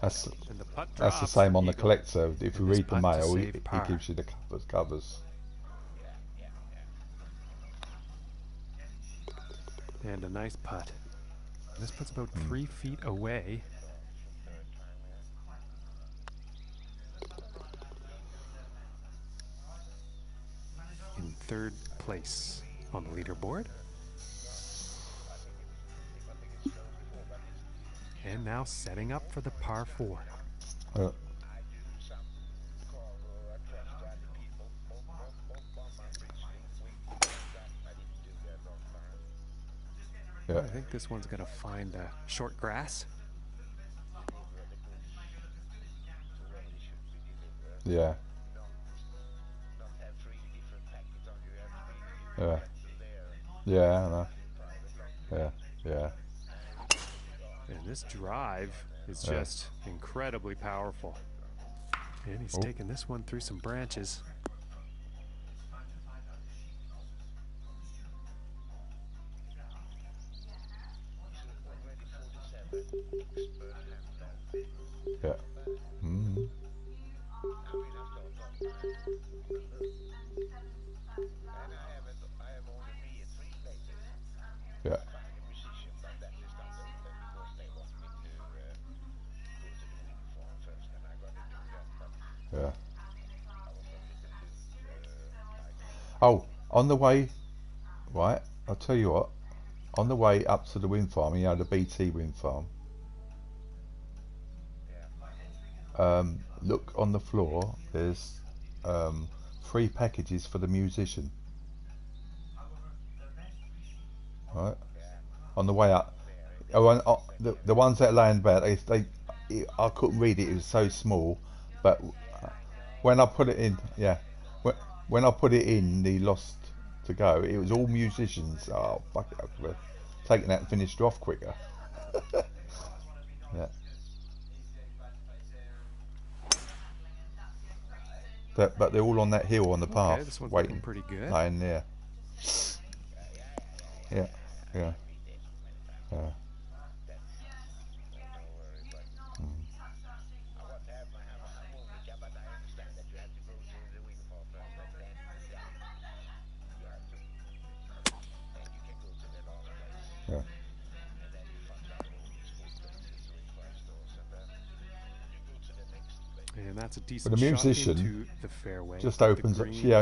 That's And the putt that's the drops. same on the Eagle. collector. If you And this read the putt to mail, he save par. gives you the covers. And a nice putt. This puts about 3 feet away. In 3rd place on the leaderboard. And now setting up for the par 4. Yeah. I think this one's gonna find the short grass. Yeah. Not have three different packets on you. You have to be Yeah. there. Yeah, I know. Private lot. Yeah. Yeah. And this drive is Yeah. just incredibly powerful. And he's Oh. taking this one through some branches. Already 47 expert hand. Yeah. Mm-hmm. I mean, I start on. And I have only me three places. Yeah. Find a musician, but that is done because they want me to go to the wind farm first, and I gotta do that. But Yeah. I was a little like. Oh, on the way, right? I'll tell you what. On the way up to the wind farm, you know, the BT wind farm. Yeah. Look on the floor. There's 3 packages for the musician. Right. On the way up. The ones that are laying about, I couldn't read it. It was so small, but when I put it in, yeah, when I put it in, the lost to go, it was all musicians. Oh fuck it! I could have taken that and finished off quicker. Yeah. But they're all on that hill on the path, Okay, this one's looking waiting, pretty good. lying there. Yeah. Yeah. Yeah. Yeah. And that's a But decent the shot musician into the fairway. just The opens up. green She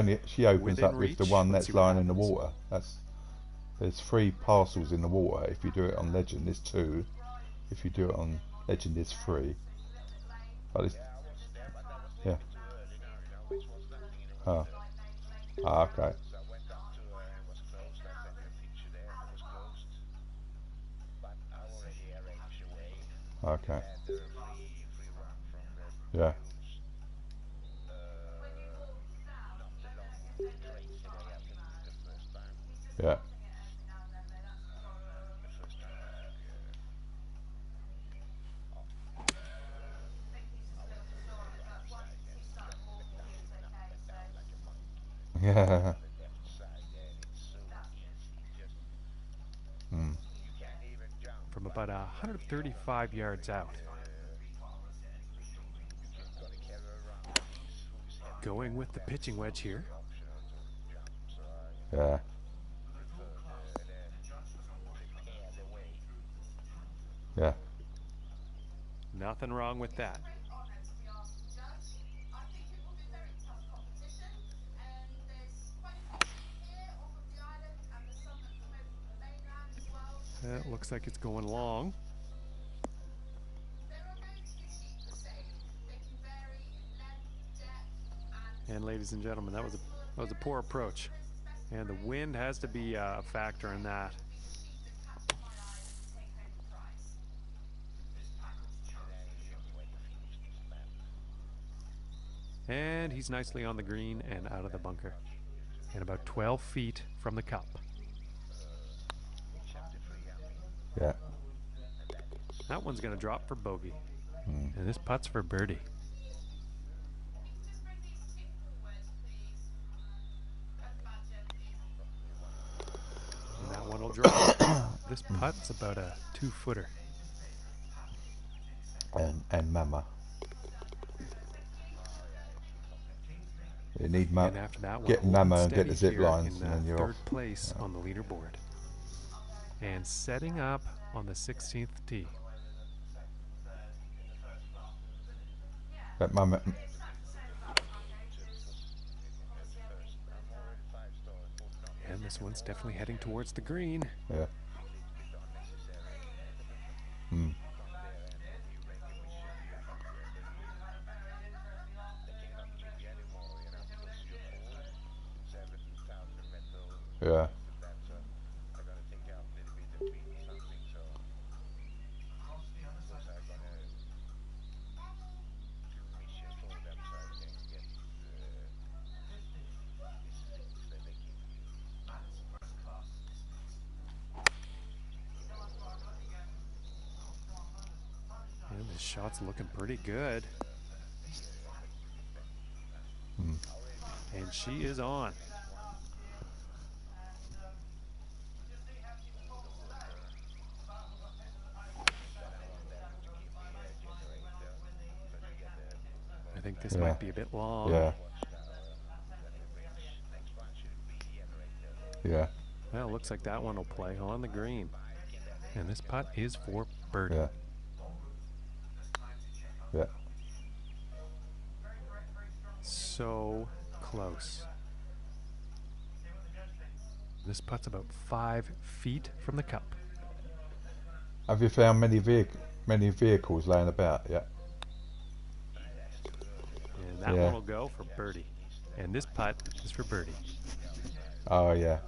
opens within up with the reach. one Let's that's see what lying in the happens. water. There's 3 parcels in the water. If you do it on legend, there's 2. If you do it on legend, there's 3. But it's, yeah. Oh. Ah, okay. So I went up to it was closed. I sent you a picture there. It was closed, but I already arranged a way. Okay. And free run from the Yeah. hills. Not the long crazy way up the first time. Yeah. The first time I took. Yeah. Mm. From about 135 yards out. Going with the pitching wedge here. Yeah. Yeah. Nothing wrong with that. It looks like it's going long. And ladies and gentlemen, that was a poor approach. And the wind has to be a factor in that. And he's nicely on the green and out of the bunker. And about 12 feet from the cup. Yeah. That one's going to drop for bogey. And this putt's for birdie. And that one will drop. This putt's about a 2-footer. And Mama. You need And after that one, get hold Mama and steady get the zip here lines, in and then you're third off. place on the leaderboard. And setting up on the 16th tee. But Mama. And this one's definitely heading towards the green. Yeah. Hmm. Yeah. shot's looking pretty good. And she is on. I think this might be a bit long. Yeah. Yeah. Well, looks like that one will play on the green. And this putt is for birdie. Yeah. Yeah. So close. This putt's about 5 feet from the cup. Have you found many vehicles laying about? Yeah. And that one will go for birdie. And this putt is for birdie. Oh yeah.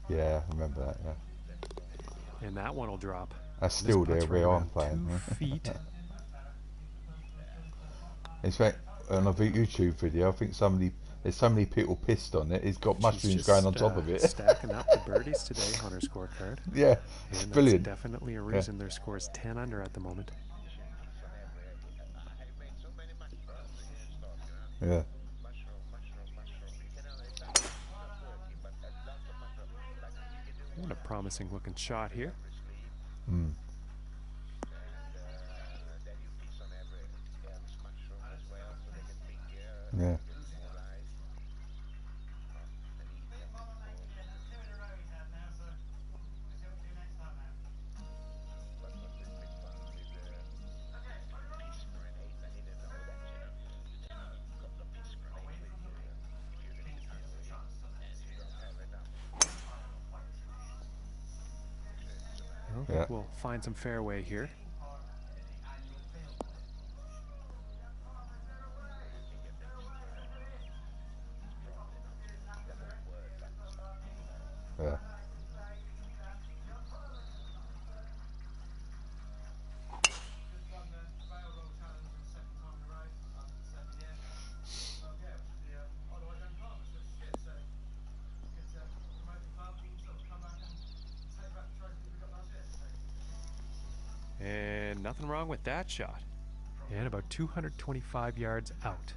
Yeah, I remember that. Yeah. And that one will drop. That's still there right where I'm around playing. 2 feet. In fact, on a YouTube video, I think there's so many people pissed on it. It's got mushrooms going on top of it. Stacking up the birdies today on her scorecard. Yeah, it's and brilliant. That's definitely a reason their score is 10 under at the moment. Yeah. What a promising looking shot here. Yeah. I think we'll find some fairway here. Yeah. And nothing wrong with that shot. And about 225 yards out.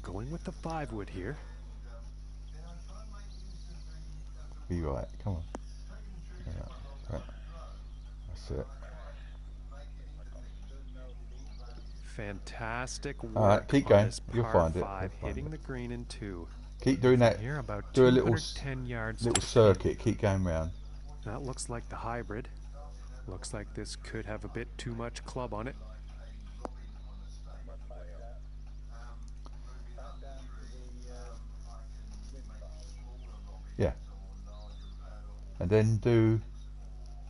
Going with the 5-wood here. Be right. Come on. Yeah. That's it. Fantastic work. All right, keep on going. This You'll par find it. 5, You'll find hitting it. the green in 2. Keep doing that. Here about Do a little 210 yards. little circuit. Keep going round. That looks like the hybrid. Looks like this could have a bit too much club on it. Yeah. And then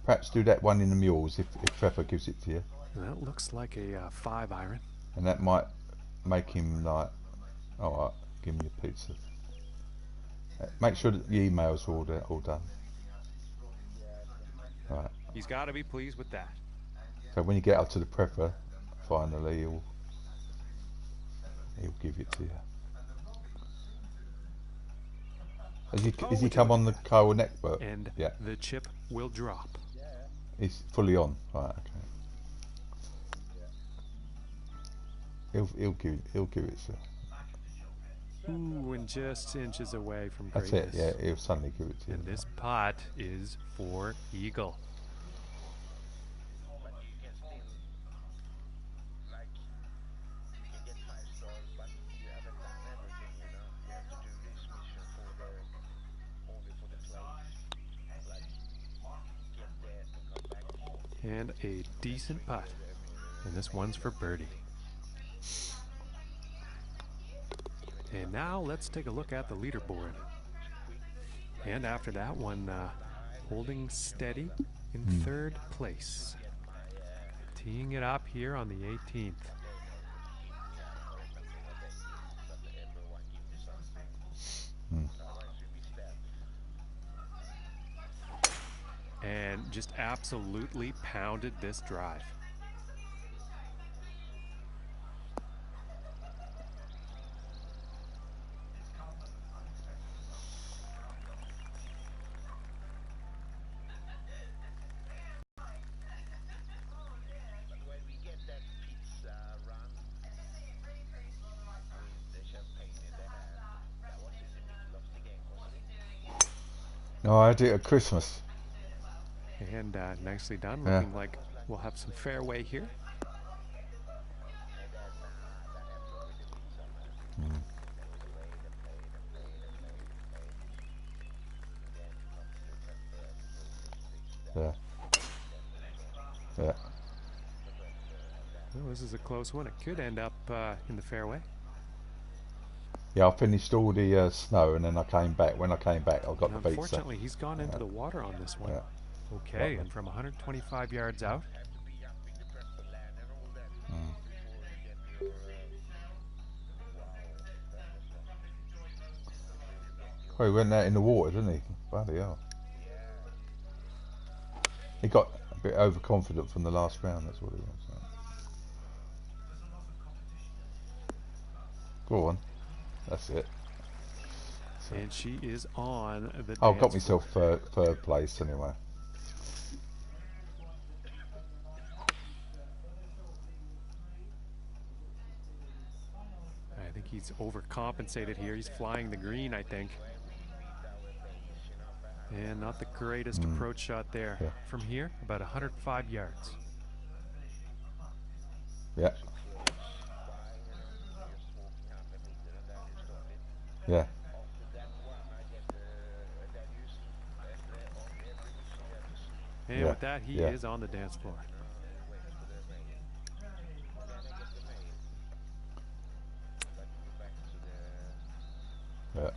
perhaps do that one in the mules if Trevor gives it to you. And that looks like a 5-iron. And that might make him like, all right, give me a pizza. Make sure that the emails are all done. Right. He's got to be pleased with that. So when you get up to the prepper, finally he'll give it to you. Has he come on the Kyle Neckbert? And the chip will drop. He's fully on. Right. Okay. He'll give it, sir. Ooh, and just inches away from That's greatness. it. Yeah, he'll suddenly give it to you. And this putt is for eagle. And a decent putt. And this one's for birdie. And now let's take a look at the leaderboard. And after that one, holding steady in 3rd place. Teeing it up here on the 18th. And just absolutely pounded this drive. No, I had it at Christmas. And nicely done. Yeah. Looking like we'll have some fairway here. Yeah. Yeah. Well, this is a close one. It could end up in the fairway. Yeah, I finished all the snow and then I came back. When I came back, I got And the pizza. unfortunately, he's gone into the water on this one. Yeah. Okay, Lovely. and from 125 yards out. Well, he went out in the water, didn't he? Bloody hell. He got a bit overconfident from the last round, that's what it was. Go on. That's it. And she is on the I've got dance myself third place anyway. I think he's overcompensated here. He's flying the green, I think. And not the greatest approach shot there. Yeah. From here, about 105 yards. Yeah. Yeah. And Yeah. with that, he Yeah. is on the dance floor. Yeah.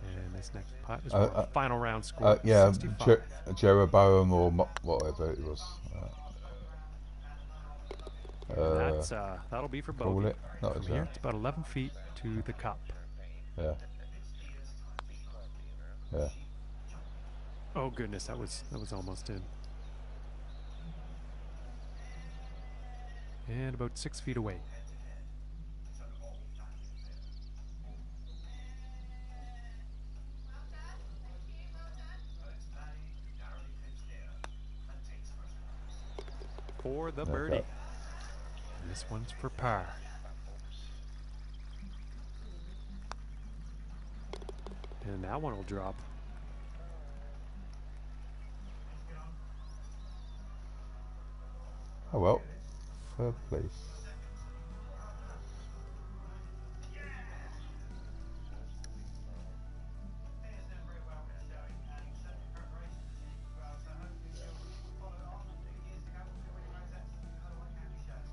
And this next putt is for a final round score. Yeah, 65. Jeroboam or whatever it was. That's that'll be for Call bogey. it. Not From as here, that. it's about 11 feet to the cup. Yeah. Yeah. Oh goodness, that was almost in. And about 6 feet away. For the birdie. Okay. And this one's for par. And that one will drop. Oh well. Third place.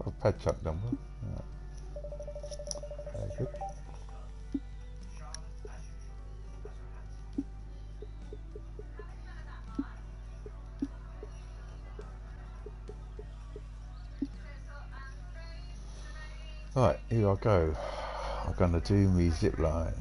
Oh, pad chuck number. Yeah. Very good. Right, here I go. I'm gonna do me zip line.